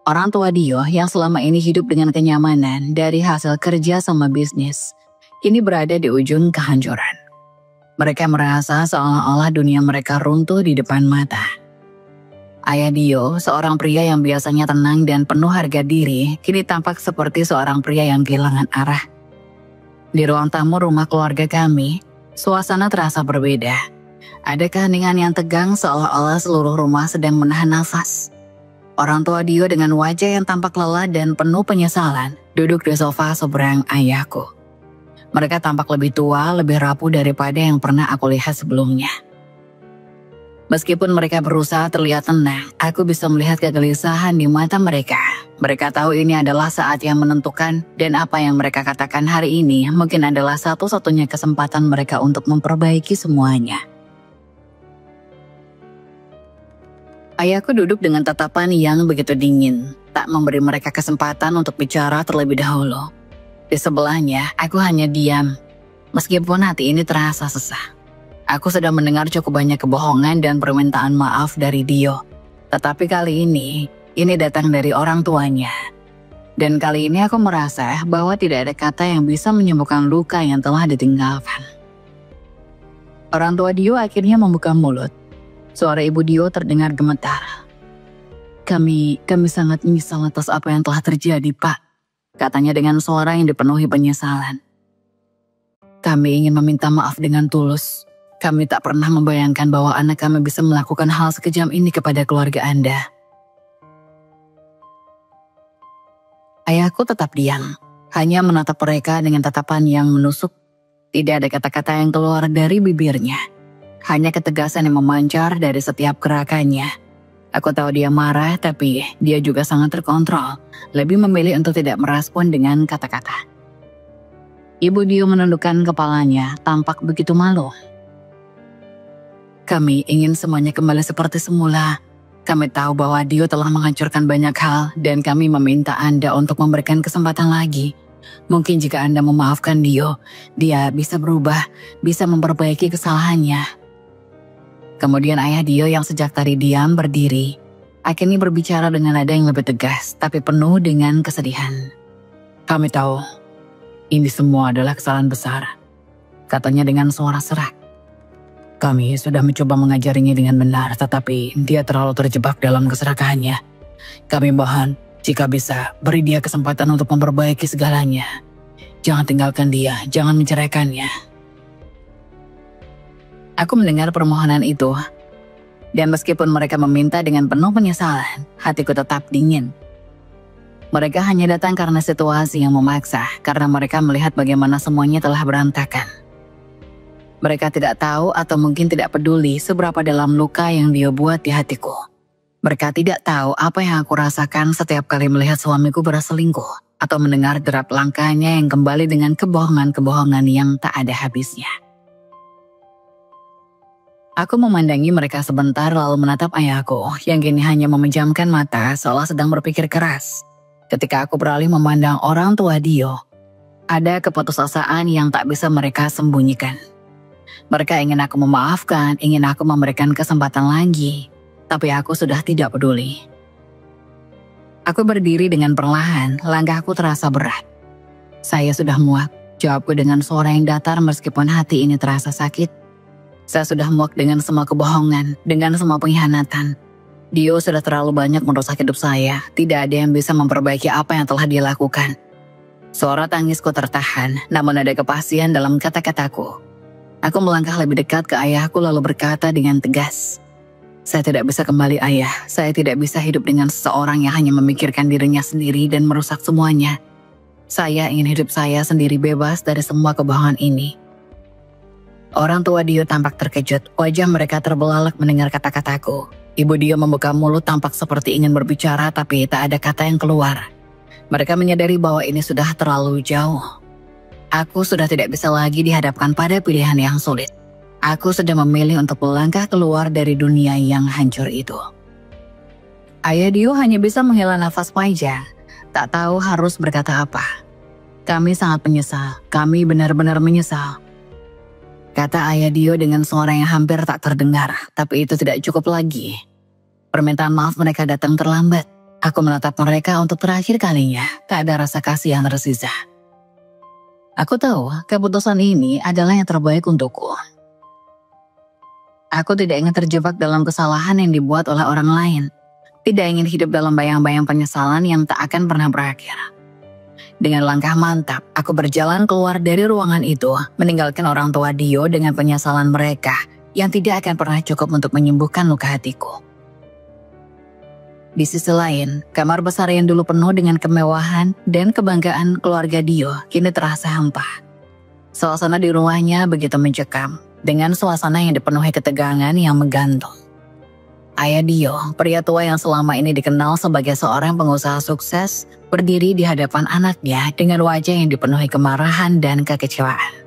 [SPEAKER 1] Orang tua Dio yang selama ini hidup dengan kenyamanan dari hasil kerja sama bisnis, kini berada di ujung kehancuran. Mereka merasa seolah-olah dunia mereka runtuh di depan mata. Ayah Dio, seorang pria yang biasanya tenang dan penuh harga diri, kini tampak seperti seorang pria yang kehilangan arah. Di ruang tamu rumah keluarga kami, suasana terasa berbeda. Ada keheningan yang tegang seolah-olah seluruh rumah sedang menahan nafas. Orang tua Dio dengan wajah yang tampak lelah dan penuh penyesalan, duduk di sofa seberang ayahku. Mereka tampak lebih tua, lebih rapuh daripada yang pernah aku lihat sebelumnya. Meskipun mereka berusaha terlihat tenang, aku bisa melihat kegelisahan di mata mereka. Mereka tahu ini adalah saat yang menentukan dan apa yang mereka katakan hari ini mungkin adalah satu-satunya kesempatan mereka untuk memperbaiki semuanya. Ayahku duduk dengan tatapan yang begitu dingin, tak memberi mereka kesempatan untuk bicara terlebih dahulu. Di sebelahnya, aku hanya diam, meskipun hati ini terasa sesah. Aku sudah mendengar cukup banyak kebohongan dan permintaan maaf dari Dio. Tetapi kali ini datang dari orang tuanya. Dan kali ini aku merasa bahwa tidak ada kata yang bisa menyembuhkan luka yang telah ditinggalkan. Orang tua Dio akhirnya membuka mulut. Suara ibu Dio terdengar gemetar. Kami sangat menyesal atas apa yang telah terjadi, Pak. Katanya dengan suara yang dipenuhi penyesalan. Kami ingin meminta maaf dengan tulus. Kami tak pernah membayangkan bahwa anak kami bisa melakukan hal sekejam ini kepada keluarga Anda. Ayahku tetap diam, hanya menatap mereka dengan tatapan yang menusuk. Tidak ada kata-kata yang keluar dari bibirnya, hanya ketegasan yang memancar dari setiap gerakannya. Aku tahu dia marah, tapi dia juga sangat terkontrol, lebih memilih untuk tidak merespon dengan kata-kata. Ibu Dio menundukkan kepalanya, tampak begitu malu. Kami ingin semuanya kembali seperti semula. Kami tahu bahwa Dio telah menghancurkan banyak hal dan kami meminta Anda untuk memberikan kesempatan lagi. Mungkin jika Anda memaafkan Dio, dia bisa berubah, bisa memperbaiki kesalahannya. Kemudian ayah Dio yang sejak tadi diam berdiri, akhirnya berbicara dengan nada yang lebih tegas tapi penuh dengan kesedihan. Kami tahu, ini semua adalah kesalahan besar, katanya dengan suara serak. Kami sudah mencoba mengajarinya dengan benar, tetapi dia terlalu terjebak dalam keserakahannya. Kami mohon, jika bisa, beri dia kesempatan untuk memperbaiki segalanya. Jangan tinggalkan dia, jangan menceraikannya. Aku mendengar permohonan itu, dan meskipun mereka meminta dengan penuh penyesalan, hatiku tetap dingin. Mereka hanya datang karena situasi yang memaksa, karena mereka melihat bagaimana semuanya telah berantakan. Mereka tidak tahu atau mungkin tidak peduli seberapa dalam luka yang dia buat di hatiku. Mereka tidak tahu apa yang aku rasakan setiap kali melihat suamiku berselingkuh atau mendengar derap langkahnya yang kembali dengan kebohongan-kebohongan yang tak ada habisnya. Aku memandangi mereka sebentar lalu menatap ayahku yang kini hanya memejamkan mata seolah sedang berpikir keras. Ketika aku beralih memandang orang tua Dio, ada keputusasaan yang tak bisa mereka sembunyikan. Mereka ingin aku memaafkan, ingin aku memberikan kesempatan lagi, tapi aku sudah tidak peduli. Aku berdiri dengan perlahan, langkahku terasa berat. Saya sudah muak, jawabku dengan suara yang datar meskipun hati ini terasa sakit. Saya sudah muak dengan semua kebohongan, dengan semua pengkhianatan. Dio sudah terlalu banyak merusak hidup saya, tidak ada yang bisa memperbaiki apa yang telah dia lakukan. Suara tangisku tertahan, namun ada kepastian dalam kata-kataku. Aku melangkah lebih dekat ke ayahku lalu berkata dengan tegas. Saya tidak bisa kembali ayah, saya tidak bisa hidup dengan seseorang yang hanya memikirkan dirinya sendiri dan merusak semuanya. Saya ingin hidup saya sendiri bebas dari semua kebohongan ini. Orang tua Dio tampak terkejut, wajah mereka terbelalak mendengar kata-kataku. Ibu Dio membuka mulut tampak seperti ingin berbicara tapi tak ada kata yang keluar. Mereka menyadari bahwa ini sudah terlalu jauh. Aku sudah tidak bisa lagi dihadapkan pada pilihan yang sulit. Aku sudah memilih untuk melangkah keluar dari dunia yang hancur itu. Ayah Dio hanya bisa menghela nafas panjang, tak tahu harus berkata apa. Kami sangat menyesal, kami benar-benar menyesal. Kata ayah Dio dengan suara yang hampir tak terdengar, tapi itu tidak cukup lagi. Permintaan maaf mereka datang terlambat. Aku menatap mereka untuk terakhir kalinya, tak ada rasa kasih yang tersisa. Aku tahu keputusan ini adalah yang terbaik untukku. Aku tidak ingin terjebak dalam kesalahan yang dibuat oleh orang lain. Tidak ingin hidup dalam bayang-bayang penyesalan yang tak akan pernah berakhir. Dengan langkah mantap, aku berjalan keluar dari ruangan itu, meninggalkan orang tua Dio dengan penyesalan mereka yang tidak akan pernah cukup untuk menyembuhkan luka hatiku. Di sisi lain, kamar besar yang dulu penuh dengan kemewahan dan kebanggaan keluarga Dio kini terasa hampa. Suasana di rumahnya begitu mencekam, dengan suasana yang dipenuhi ketegangan yang menggantung. Ayah Dio, pria tua yang selama ini dikenal sebagai seorang pengusaha sukses, berdiri di hadapan anaknya dengan wajah yang dipenuhi kemarahan dan kekecewaan.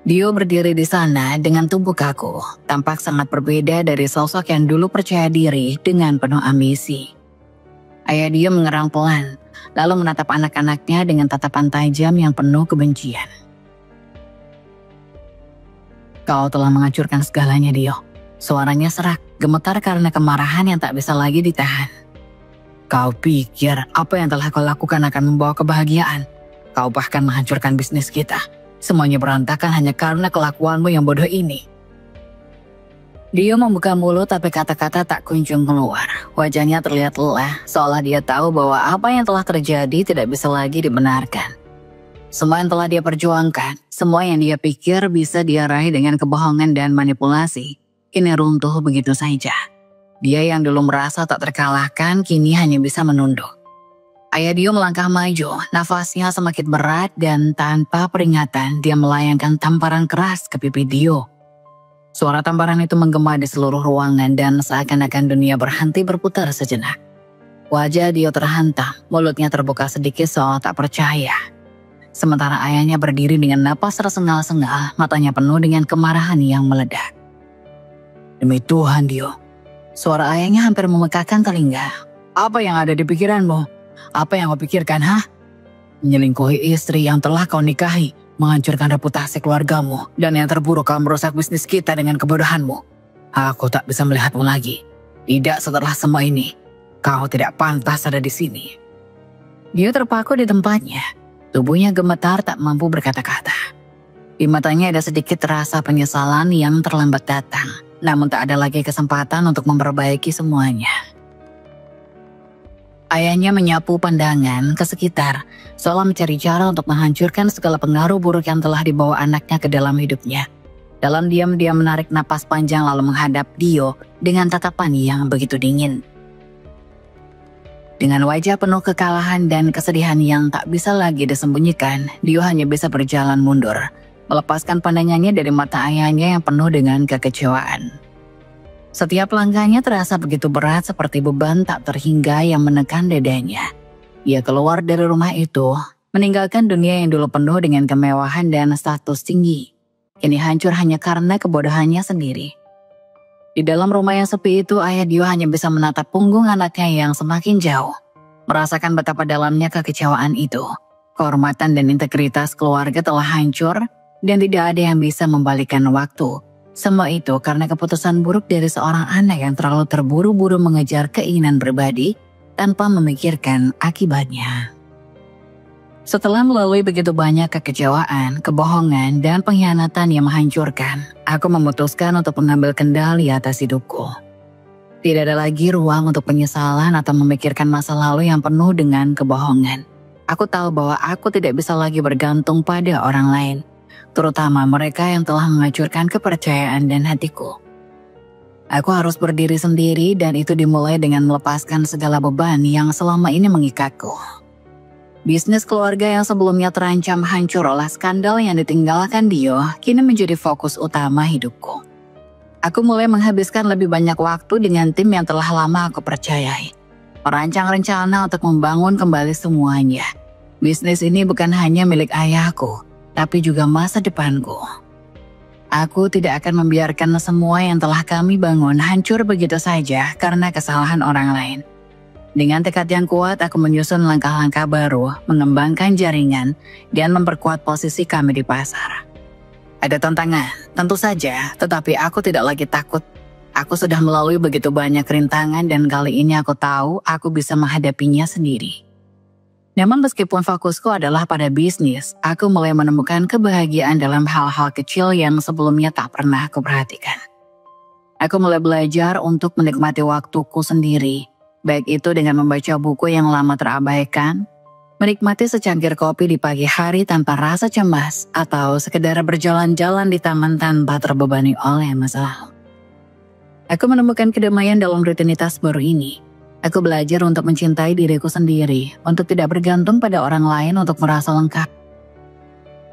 [SPEAKER 1] Dio berdiri di sana dengan tubuh kaku, tampak sangat berbeda dari sosok yang dulu percaya diri dengan penuh ambisi. Ayah Dio mengerang pelan, lalu menatap anak-anaknya dengan tatapan tajam yang penuh kebencian. Kau telah menghancurkan segalanya, Dio. Suaranya serak, gemetar karena kemarahan yang tak bisa lagi ditahan. Kau pikir apa yang telah kau lakukan akan membawa kebahagiaan? Kau bahkan menghancurkan bisnis kita. Semuanya berantakan hanya karena kelakuanmu yang bodoh ini. Dio membuka mulut tapi kata-kata tak kunjung keluar. Wajahnya terlihat lelah, seolah dia tahu bahwa apa yang telah terjadi tidak bisa lagi dibenarkan. Semua yang telah dia perjuangkan, semua yang dia pikir bisa dia raih dengan kebohongan dan manipulasi, kini runtuh begitu saja. Dia yang dulu merasa tak terkalahkan, kini hanya bisa menunduk. Ayah Dio melangkah maju, nafasnya semakin berat dan tanpa peringatan dia melayangkan tamparan keras ke pipi Dio. Suara tamparan itu menggema di seluruh ruangan dan seakan-akan dunia berhenti berputar sejenak. Wajah Dio terhantam, mulutnya terbuka sedikit seolah tak percaya. Sementara ayahnya berdiri dengan napas tersengal-sengal, matanya penuh dengan kemarahan yang meledak. Demi Tuhan Dio, suara ayahnya hampir memekakkan telinga. Apa yang ada di pikiranmu? Apa yang kau pikirkan, ha? Menyelingkuhi istri yang telah kau nikahi, menghancurkan reputasi keluargamu, dan yang terburuk kau merusak bisnis kita dengan kebodohanmu. Aku tak bisa melihatmu lagi. Tidak setelah semua ini, kau tidak pantas ada di sini. Dia terpaku di tempatnya, tubuhnya gemetar tak mampu berkata-kata. Di matanya ada sedikit rasa penyesalan yang terlambat datang, namun tak ada lagi kesempatan untuk memperbaiki semuanya. Ayahnya menyapu pandangan ke sekitar, seolah mencari cara untuk menghancurkan segala pengaruh buruk yang telah dibawa anaknya ke dalam hidupnya. Dalam diam dia menarik napas panjang lalu menghadap Dio dengan tatapan yang begitu dingin. Dengan wajah penuh kekalahan dan kesedihan yang tak bisa lagi disembunyikan, Dio hanya bisa berjalan mundur, melepaskan pandangannya dari mata ayahnya yang penuh dengan kekecewaan. Setiap langkahnya terasa begitu berat seperti beban tak terhingga yang menekan dadanya. Ia keluar dari rumah itu, meninggalkan dunia yang dulu penuh dengan kemewahan dan status tinggi. Kini hancur hanya karena kebodohannya sendiri. Di dalam rumah yang sepi itu, ayah Dio hanya bisa menatap punggung anaknya yang semakin jauh. Merasakan betapa dalamnya kekecewaan itu. Kehormatan dan integritas keluarga telah hancur dan tidak ada yang bisa membalikan waktu. Semua itu karena keputusan buruk dari seorang anak yang terlalu terburu-buru mengejar keinginan pribadi tanpa memikirkan akibatnya. Setelah melalui begitu banyak kekecewaan, kebohongan, dan pengkhianatan yang menghancurkan, aku memutuskan untuk mengambil kendali atas hidupku. Tidak ada lagi ruang untuk penyesalan atau memikirkan masa lalu yang penuh dengan kebohongan. Aku tahu bahwa aku tidak bisa lagi bergantung pada orang lain, terutama mereka yang telah menghancurkan kepercayaan dan hatiku. Aku harus berdiri sendiri dan itu dimulai dengan melepaskan segala beban yang selama ini mengikatku. Bisnis keluarga yang sebelumnya terancam hancur oleh skandal yang ditinggalkan Dio kini menjadi fokus utama hidupku. Aku mulai menghabiskan lebih banyak waktu dengan tim yang telah lama aku percayai. Merancang rencana untuk membangun kembali semuanya. Bisnis ini bukan hanya milik ayahku, tapi juga masa depanku. Aku tidak akan membiarkan semua yang telah kami bangun hancur begitu saja karena kesalahan orang lain. Dengan tekad yang kuat, aku menyusun langkah-langkah baru, mengembangkan jaringan, dan memperkuat posisi kami di pasar. Ada tantangan, tentu saja, tetapi aku tidak lagi takut. Aku sudah melalui begitu banyak rintangan dan kali ini aku tahu aku bisa menghadapinya sendiri. Namun meskipun fokusku adalah pada bisnis, aku mulai menemukan kebahagiaan dalam hal-hal kecil yang sebelumnya tak pernah aku perhatikan. Aku mulai belajar untuk menikmati waktuku sendiri, baik itu dengan membaca buku yang lama terabaikan, menikmati secangkir kopi di pagi hari tanpa rasa cemas, atau sekedar berjalan-jalan di taman tanpa terbebani oleh masalah. Aku menemukan kedamaian dalam rutinitas baru ini. Aku belajar untuk mencintai diriku sendiri, untuk tidak bergantung pada orang lain untuk merasa lengkap.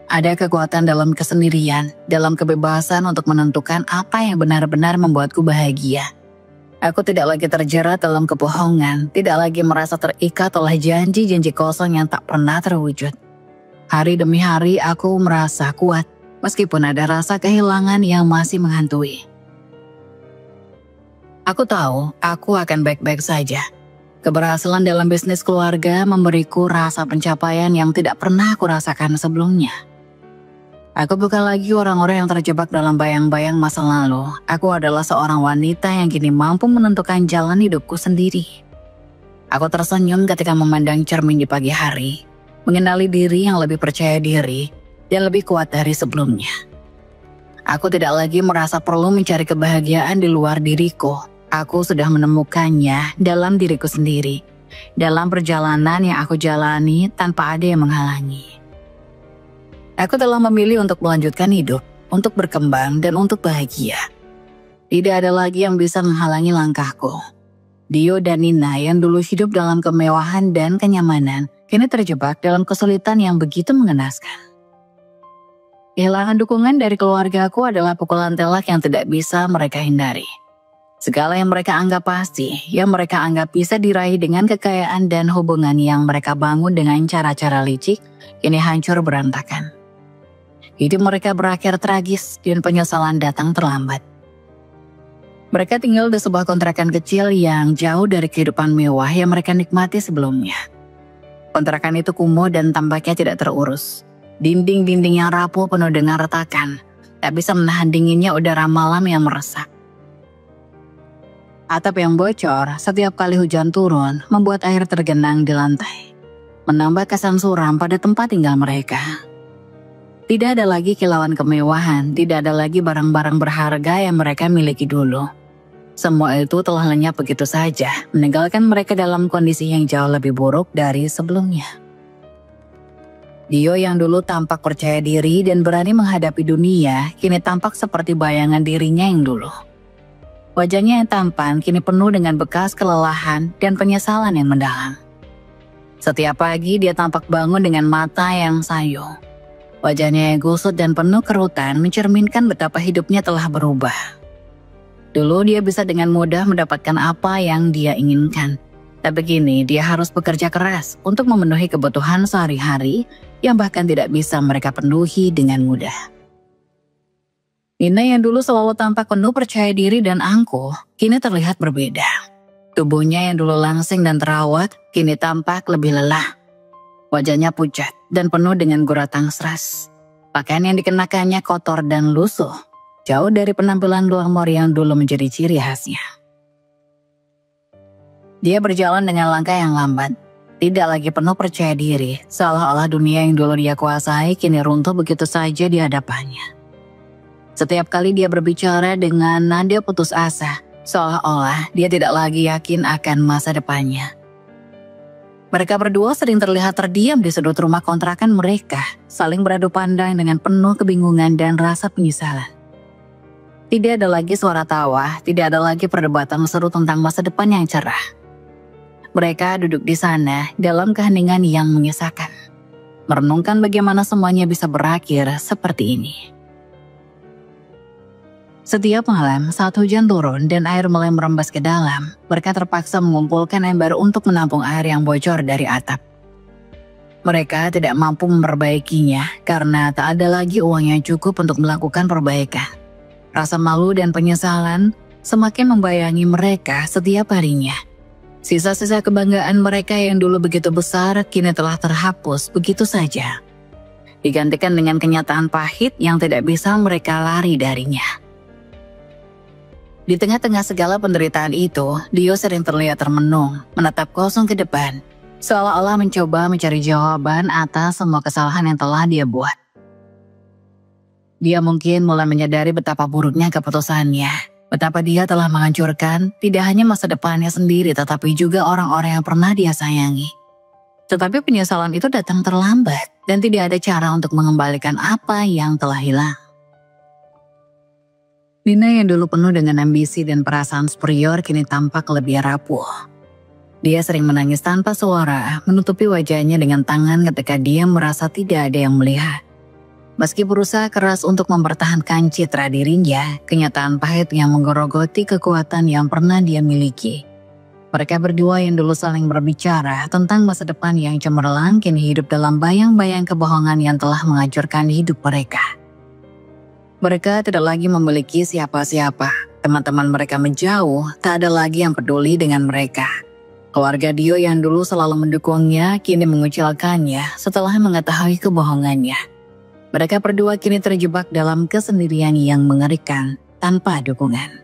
[SPEAKER 1] Ada kekuatan dalam kesendirian, dalam kebebasan untuk menentukan apa yang benar-benar membuatku bahagia. Aku tidak lagi terjerat dalam kebohongan, tidak lagi merasa terikat oleh janji-janji kosong yang tak pernah terwujud. Hari demi hari aku merasa kuat, meskipun ada rasa kehilangan yang masih menghantui. Aku tahu aku akan baik-baik saja. Keberhasilan dalam bisnis keluarga memberiku rasa pencapaian yang tidak pernah aku rasakan sebelumnya. Aku bukan lagi orang-orang yang terjebak dalam bayang-bayang masa lalu. Aku adalah seorang wanita yang kini mampu menentukan jalan hidupku sendiri. Aku tersenyum ketika memandang cermin di pagi hari, mengenali diri yang lebih percaya diri dan lebih kuat dari sebelumnya. Aku tidak lagi merasa perlu mencari kebahagiaan di luar diriku. Aku sudah menemukannya dalam diriku sendiri, dalam perjalanan yang aku jalani tanpa ada yang menghalangi. Aku telah memilih untuk melanjutkan hidup, untuk berkembang, dan untuk bahagia. Tidak ada lagi yang bisa menghalangi langkahku. Dio dan Nina yang dulu hidup dalam kemewahan dan kenyamanan, kini terjebak dalam kesulitan yang begitu mengenaskan. Kehilangan dukungan dari keluargaku adalah pukulan telak yang tidak bisa mereka hindari. Segala yang mereka anggap pasti, yang mereka anggap bisa diraih dengan kekayaan dan hubungan yang mereka bangun dengan cara-cara licik, kini hancur berantakan. Hidup mereka berakhir tragis dan penyesalan datang terlambat. Mereka tinggal di sebuah kontrakan kecil yang jauh dari kehidupan mewah yang mereka nikmati sebelumnya. Kontrakan itu kumuh dan tampaknya tidak terurus. Dinding-dinding yang rapuh penuh dengan retakan, tak bisa menahan dinginnya udara malam yang meresap. Atap yang bocor setiap kali hujan turun membuat air tergenang di lantai, menambah kesan suram pada tempat tinggal mereka. Tidak ada lagi kilauan kemewahan, tidak ada lagi barang-barang berharga yang mereka miliki dulu. Semua itu telah lenyap begitu saja, meninggalkan mereka dalam kondisi yang jauh lebih buruk dari sebelumnya. Dio yang dulu tampak percaya diri dan berani menghadapi dunia, kini tampak seperti bayangan dirinya yang dulu. Wajahnya yang tampan kini penuh dengan bekas kelelahan dan penyesalan yang mendalam. Setiap pagi dia tampak bangun dengan mata yang sayu. Wajahnya yang gusut dan penuh kerutan mencerminkan betapa hidupnya telah berubah. Dulu dia bisa dengan mudah mendapatkan apa yang dia inginkan. Tapi kini dia harus bekerja keras untuk memenuhi kebutuhan sehari-hari yang bahkan tidak bisa mereka penuhi dengan mudah. Nina yang dulu selalu tampak penuh percaya diri dan angkuh, kini terlihat berbeda. Tubuhnya yang dulu langsing dan terawat, kini tampak lebih lelah. Wajahnya pucat dan penuh dengan guratan stres. Pakaian yang dikenakannya kotor dan lusuh, jauh dari penampilan glamor yang dulu menjadi ciri khasnya. Dia berjalan dengan langkah yang lambat, tidak lagi penuh percaya diri, seolah-olah dunia yang dulu dia kuasai kini runtuh begitu saja di hadapannya. Setiap kali dia berbicara dengan nada putus asa, seolah-olah dia tidak lagi yakin akan masa depannya. Mereka berdua sering terlihat terdiam di sudut rumah kontrakan mereka, saling beradu pandang dengan penuh kebingungan dan rasa penyesalan. Tidak ada lagi suara tawa, tidak ada lagi perdebatan seru tentang masa depan yang cerah. Mereka duduk di sana dalam keheningan yang menyesakan, merenungkan bagaimana semuanya bisa berakhir seperti ini. Setiap malam saat hujan turun dan air mulai merembes ke dalam, mereka terpaksa mengumpulkan ember untuk menampung air yang bocor dari atap. Mereka tidak mampu memperbaikinya karena tak ada lagi uang yang cukup untuk melakukan perbaikan. Rasa malu dan penyesalan semakin membayangi mereka setiap harinya. Sisa-sisa kebanggaan mereka yang dulu begitu besar kini telah terhapus begitu saja, digantikan dengan kenyataan pahit yang tidak bisa mereka lari darinya. Di tengah-tengah segala penderitaan itu, Dio sering terlihat termenung, menatap kosong ke depan, seolah-olah mencoba mencari jawaban atas semua kesalahan yang telah dia buat. Dia mungkin mulai menyadari betapa buruknya keputusannya. Betapa dia telah menghancurkan tidak hanya masa depannya sendiri tetapi juga orang-orang yang pernah dia sayangi. Tetapi penyesalan itu datang terlambat dan tidak ada cara untuk mengembalikan apa yang telah hilang. Nina yang dulu penuh dengan ambisi dan perasaan superior kini tampak lebih rapuh. Dia sering menangis tanpa suara, menutupi wajahnya dengan tangan ketika dia merasa tidak ada yang melihat. Meski berusaha keras untuk mempertahankan citra dirinya, kenyataan pahit yang menggerogoti kekuatan yang pernah dia miliki. Mereka berdua yang dulu saling berbicara tentang masa depan yang cemerlang kini hidup dalam bayang-bayang kebohongan yang telah menghancurkan hidup mereka. Mereka tidak lagi memiliki siapa-siapa. Teman-teman mereka menjauh, tak ada lagi yang peduli dengan mereka. Keluarga Dio yang dulu selalu mendukungnya kini mengucilkannya setelah mengetahui kebohongannya. Mereka berdua kini terjebak dalam kesendirian yang mengerikan tanpa dukungan.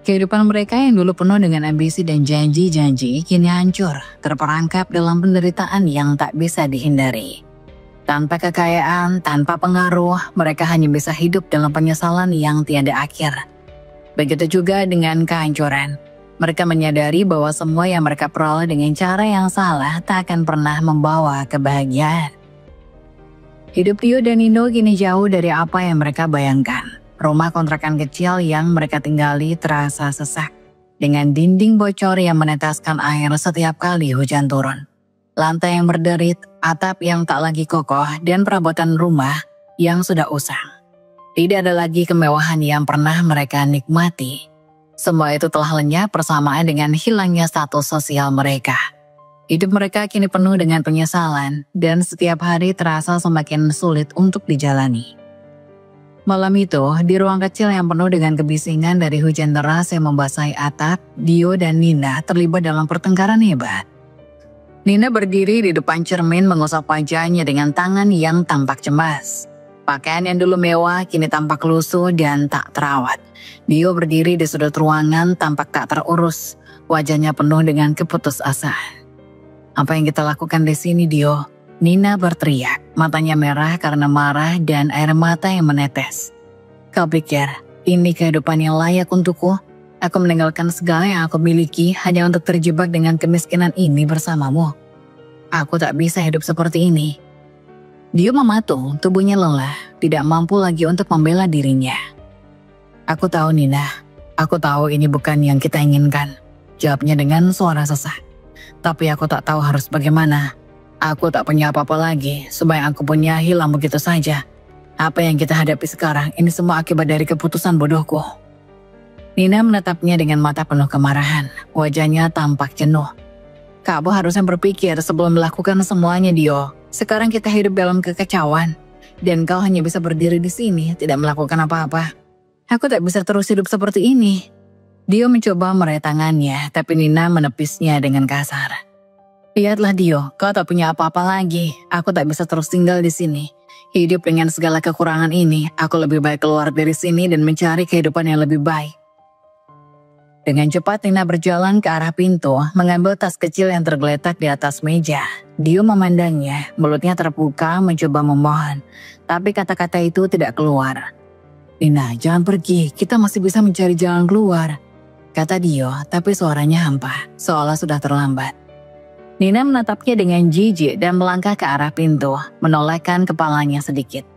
[SPEAKER 1] Kehidupan mereka yang dulu penuh dengan ambisi dan janji-janji kini hancur, terperangkap dalam penderitaan yang tak bisa dihindari. Tanpa kekayaan, tanpa pengaruh, mereka hanya bisa hidup dalam penyesalan yang tiada akhir. Begitu juga dengan kehancuran. Mereka menyadari bahwa semua yang mereka peroleh dengan cara yang salah tak akan pernah membawa kebahagiaan. Hidup Dio dan Nino kini jauh dari apa yang mereka bayangkan. Rumah kontrakan kecil yang mereka tinggali terasa sesak, dengan dinding bocor yang meneteskan air setiap kali hujan turun. Lantai yang berderit, atap yang tak lagi kokoh, dan perabotan rumah yang sudah usang. Tidak ada lagi kemewahan yang pernah mereka nikmati. Semua itu telah lenyap bersamaan dengan hilangnya status sosial mereka. Hidup mereka kini penuh dengan penyesalan dan setiap hari terasa semakin sulit untuk dijalani. Malam itu, di ruang kecil yang penuh dengan kebisingan dari hujan deras yang membasahi atap, Dio dan Nina terlibat dalam pertengkaran hebat. Nina berdiri di depan cermin mengusap wajahnya dengan tangan yang tampak cemas. Pakaian yang dulu mewah kini tampak lusuh dan tak terawat. Dio berdiri di sudut ruangan tampak tak terurus. Wajahnya penuh dengan keputusasaan. "Apa yang kita lakukan di sini, Dio?" Nina berteriak, matanya merah karena marah dan air mata yang menetes. "Kau pikir ini kehidupan yang layak untukku? Aku meninggalkan segala yang aku miliki hanya untuk terjebak dengan kemiskinan ini bersamamu. Aku tak bisa hidup seperti ini." Dio mematung, tubuhnya lelah, tidak mampu lagi untuk membela dirinya. "Aku tahu Nina, aku tahu ini bukan yang kita inginkan," jawabnya dengan suara sesak. "Tapi aku tak tahu harus bagaimana. Aku tak punya apa-apa lagi, supaya aku punya hilang begitu saja. Apa yang kita hadapi sekarang, ini semua akibat dari keputusan bodohku." Nina menatapnya dengan mata penuh kemarahan, wajahnya tampak jenuh. "Kamu harusnya berpikir sebelum melakukan semuanya, Dio. Sekarang kita hidup dalam kekacauan, dan kau hanya bisa berdiri di sini, tidak melakukan apa-apa. Aku tak bisa terus hidup seperti ini." Dio mencoba meraih tangannya, tapi Nina menepisnya dengan kasar. "Lihatlah Dio, kau tak punya apa-apa lagi. Aku tak bisa terus tinggal di sini. Hidup dengan segala kekurangan ini, aku lebih baik keluar dari sini dan mencari kehidupan yang lebih baik." Dengan cepat Nina berjalan ke arah pintu, mengambil tas kecil yang tergeletak di atas meja. Dio memandangnya, mulutnya terbuka mencoba memohon, tapi kata-kata itu tidak keluar. "Nina, jangan pergi, kita masih bisa mencari jalan keluar," kata Dio, tapi suaranya hampa, seolah sudah terlambat. Nina menatapnya dengan jijik dan melangkah ke arah pintu, menolehkan kepalanya sedikit.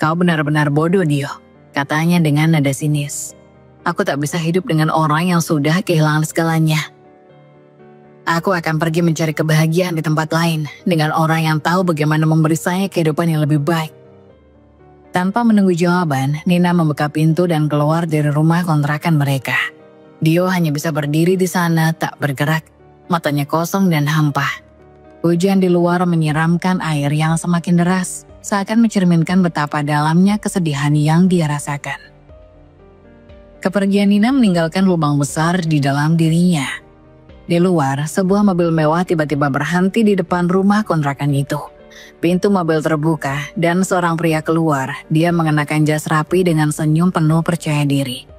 [SPEAKER 1] "Kau benar-benar bodoh, Dio," katanya dengan nada sinis. "Aku tak bisa hidup dengan orang yang sudah kehilangan segalanya. Aku akan pergi mencari kebahagiaan di tempat lain dengan orang yang tahu bagaimana memberi saya kehidupan yang lebih baik." Tanpa menunggu jawaban, Nina membuka pintu dan keluar dari rumah kontrakan mereka. Dio hanya bisa berdiri di sana tak bergerak, matanya kosong dan hampa. Hujan di luar menyiramkan air yang semakin deras, seakan mencerminkan betapa dalamnya kesedihan yang dia rasakan. Kepergian Nina meninggalkan lubang besar di dalam dirinya. Di luar, sebuah mobil mewah tiba-tiba berhenti di depan rumah kontrakan itu. Pintu mobil terbuka dan seorang pria keluar. Dia mengenakan jas rapi dengan senyum penuh percaya diri.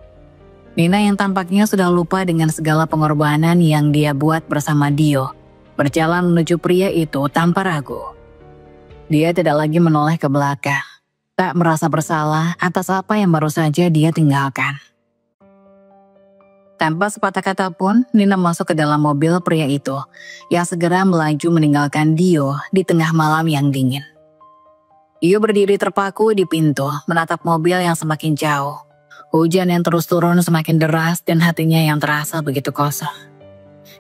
[SPEAKER 1] Nina yang tampaknya sudah lupa dengan segala pengorbanan yang dia buat bersama Dio, berjalan menuju pria itu tanpa ragu. Dia tidak lagi menoleh ke belakang. tak merasa bersalah atas apa yang baru saja dia tinggalkan. Tanpa sepatah kata pun, Nina masuk ke dalam mobil pria itu yang segera melaju meninggalkan Dio di tengah malam yang dingin. Dio berdiri terpaku di pintu, menatap mobil yang semakin jauh. Hujan yang terus turun semakin deras dan hatinya yang terasa begitu kosong.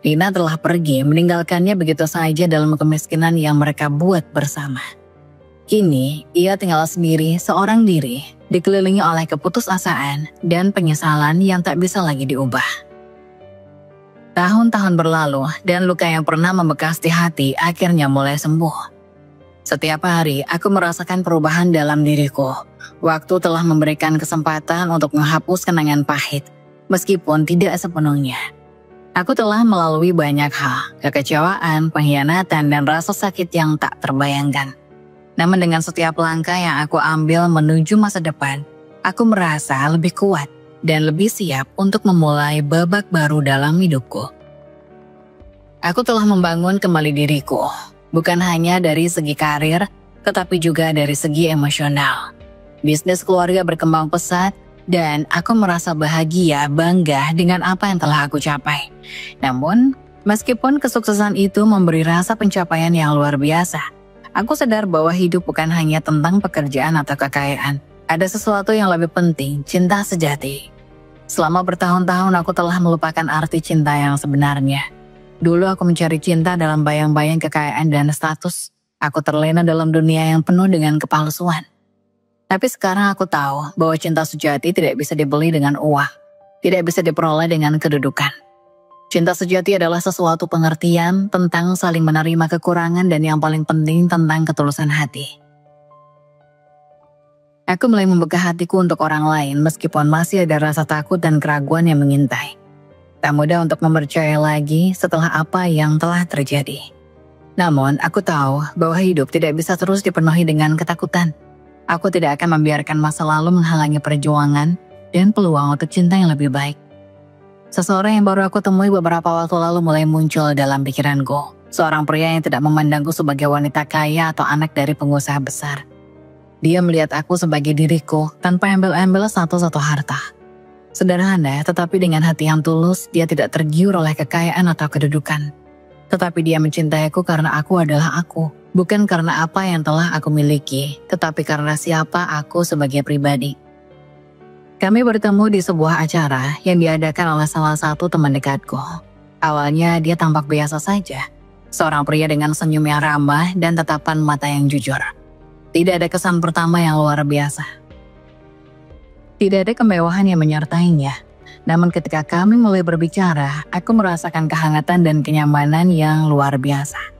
[SPEAKER 1] Nina telah pergi, meninggalkannya begitu saja dalam kemiskinan yang mereka buat bersama. Kini, ia tinggal sendiri, seorang diri, dikelilingi oleh keputusasaan dan penyesalan yang tak bisa lagi diubah. Tahun-tahun berlalu dan luka yang pernah membekas di hati akhirnya mulai sembuh. Setiap hari aku merasakan perubahan dalam diriku. Waktu telah memberikan kesempatan untuk menghapus kenangan pahit, meskipun tidak sepenuhnya. Aku telah melalui banyak hal, kekecewaan, pengkhianatan, dan rasa sakit yang tak terbayangkan. Namun dengan setiap langkah yang aku ambil menuju masa depan, aku merasa lebih kuat dan lebih siap untuk memulai babak baru dalam hidupku. Aku telah membangun kembali diriku. Bukan hanya dari segi karir, tetapi juga dari segi emosional. Bisnis keluarga berkembang pesat, dan aku merasa bahagia, bangga dengan apa yang telah aku capai. Namun, meskipun kesuksesan itu memberi rasa pencapaian yang luar biasa, aku sadar bahwa hidup bukan hanya tentang pekerjaan atau kekayaan. Ada sesuatu yang lebih penting, cinta sejati. Selama bertahun-tahun aku telah melupakan arti cinta yang sebenarnya. Dulu aku mencari cinta dalam bayang-bayang kekayaan dan status. Aku terlena dalam dunia yang penuh dengan kepalsuan. Tapi sekarang aku tahu bahwa cinta sejati tidak bisa dibeli dengan uang. Tidak bisa diperoleh dengan kedudukan. Cinta sejati adalah sesuatu pengertian tentang saling menerima kekurangan dan yang paling penting tentang ketulusan hati. Aku mulai membuka hatiku untuk orang lain meskipun masih ada rasa takut dan keraguan yang mengintai. Tak mudah untuk mempercayai lagi setelah apa yang telah terjadi. Namun, aku tahu bahwa hidup tidak bisa terus dipenuhi dengan ketakutan. Aku tidak akan membiarkan masa lalu menghalangi perjuangan dan peluang untuk cinta yang lebih baik. Seseorang yang baru aku temui beberapa waktu lalu mulai muncul dalam pikiranku. Seorang pria yang tidak memandangku sebagai wanita kaya atau anak dari pengusaha besar. Dia melihat aku sebagai diriku tanpa embel-embel satu-satu harta. Sederhana, tetapi dengan hati yang tulus, dia tidak tergiur oleh kekayaan atau kedudukan. Tetapi dia mencintaiku karena aku adalah aku. Bukan karena apa yang telah aku miliki, tetapi karena siapa aku sebagai pribadi. Kami bertemu di sebuah acara yang diadakan oleh salah satu teman dekatku. Awalnya dia tampak biasa saja. Seorang pria dengan senyum yang ramah dan tatapan mata yang jujur. Tidak ada kesan pertama yang luar biasa. Tidak ada kemewahan yang menyertainya. Namun ketika kami mulai berbicara, aku merasakan kehangatan dan kenyamanan yang luar biasa.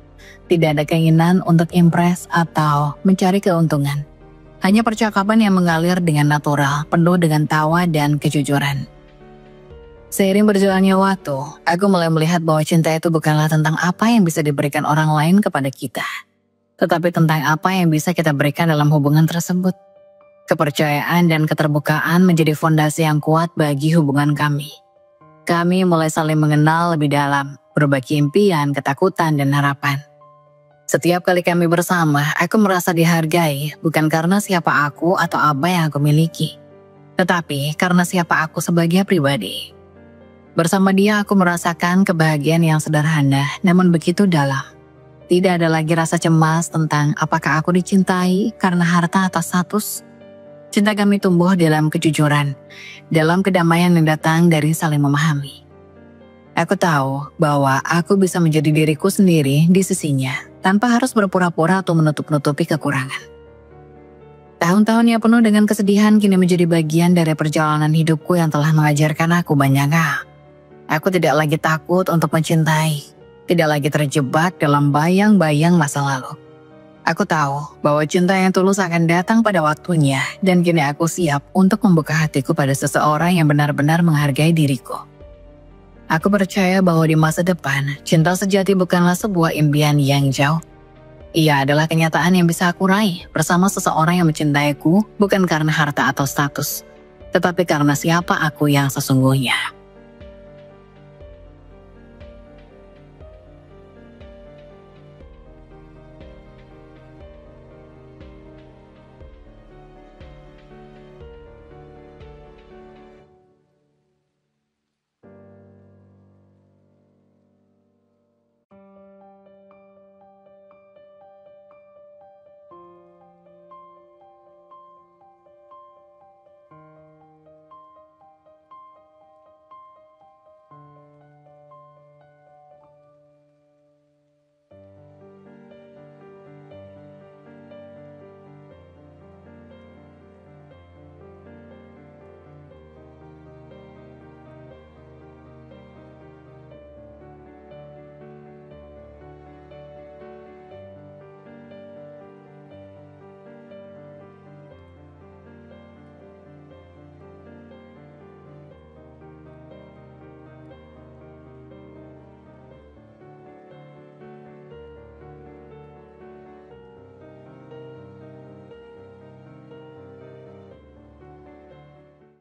[SPEAKER 1] Tidak ada keinginan untuk impress atau mencari keuntungan. Hanya percakapan yang mengalir dengan natural, penuh dengan tawa dan kejujuran. Seiring berjalannya waktu, aku mulai melihat bahwa cinta itu bukanlah tentang apa yang bisa diberikan orang lain kepada kita, tetapi tentang apa yang bisa kita berikan dalam hubungan tersebut. Kepercayaan dan keterbukaan menjadi fondasi yang kuat bagi hubungan kami. Kami mulai saling mengenal lebih dalam, berbagi impian, ketakutan, dan harapan. Setiap kali kami bersama, aku merasa dihargai bukan karena siapa aku atau apa yang aku miliki, tetapi karena siapa aku sebagai pribadi. Bersama dia aku merasakan kebahagiaan yang sederhana namun begitu dalam. Tidak ada lagi rasa cemas tentang apakah aku dicintai karena harta atau status. Cinta kami tumbuh dalam kejujuran, dalam kedamaian yang datang dari saling memahami. Aku tahu bahwa aku bisa menjadi diriku sendiri di sisinya, tanpa harus berpura-pura atau menutup-nutupi kekurangan. Tahun-tahun yang penuh dengan kesedihan kini menjadi bagian dari perjalanan hidupku yang telah mengajarkan aku banyak hal. Aku tidak lagi takut untuk mencintai, tidak lagi terjebak dalam bayang-bayang masa lalu. Aku tahu bahwa cinta yang tulus akan datang pada waktunya dan kini aku siap untuk membuka hatiku pada seseorang yang benar-benar menghargai diriku. Aku percaya bahwa di masa depan, cinta sejati bukanlah sebuah impian yang jauh. Ia adalah kenyataan yang bisa aku raih bersama seseorang yang mencintaiku bukan karena harta atau status, tetapi karena siapa aku yang sesungguhnya.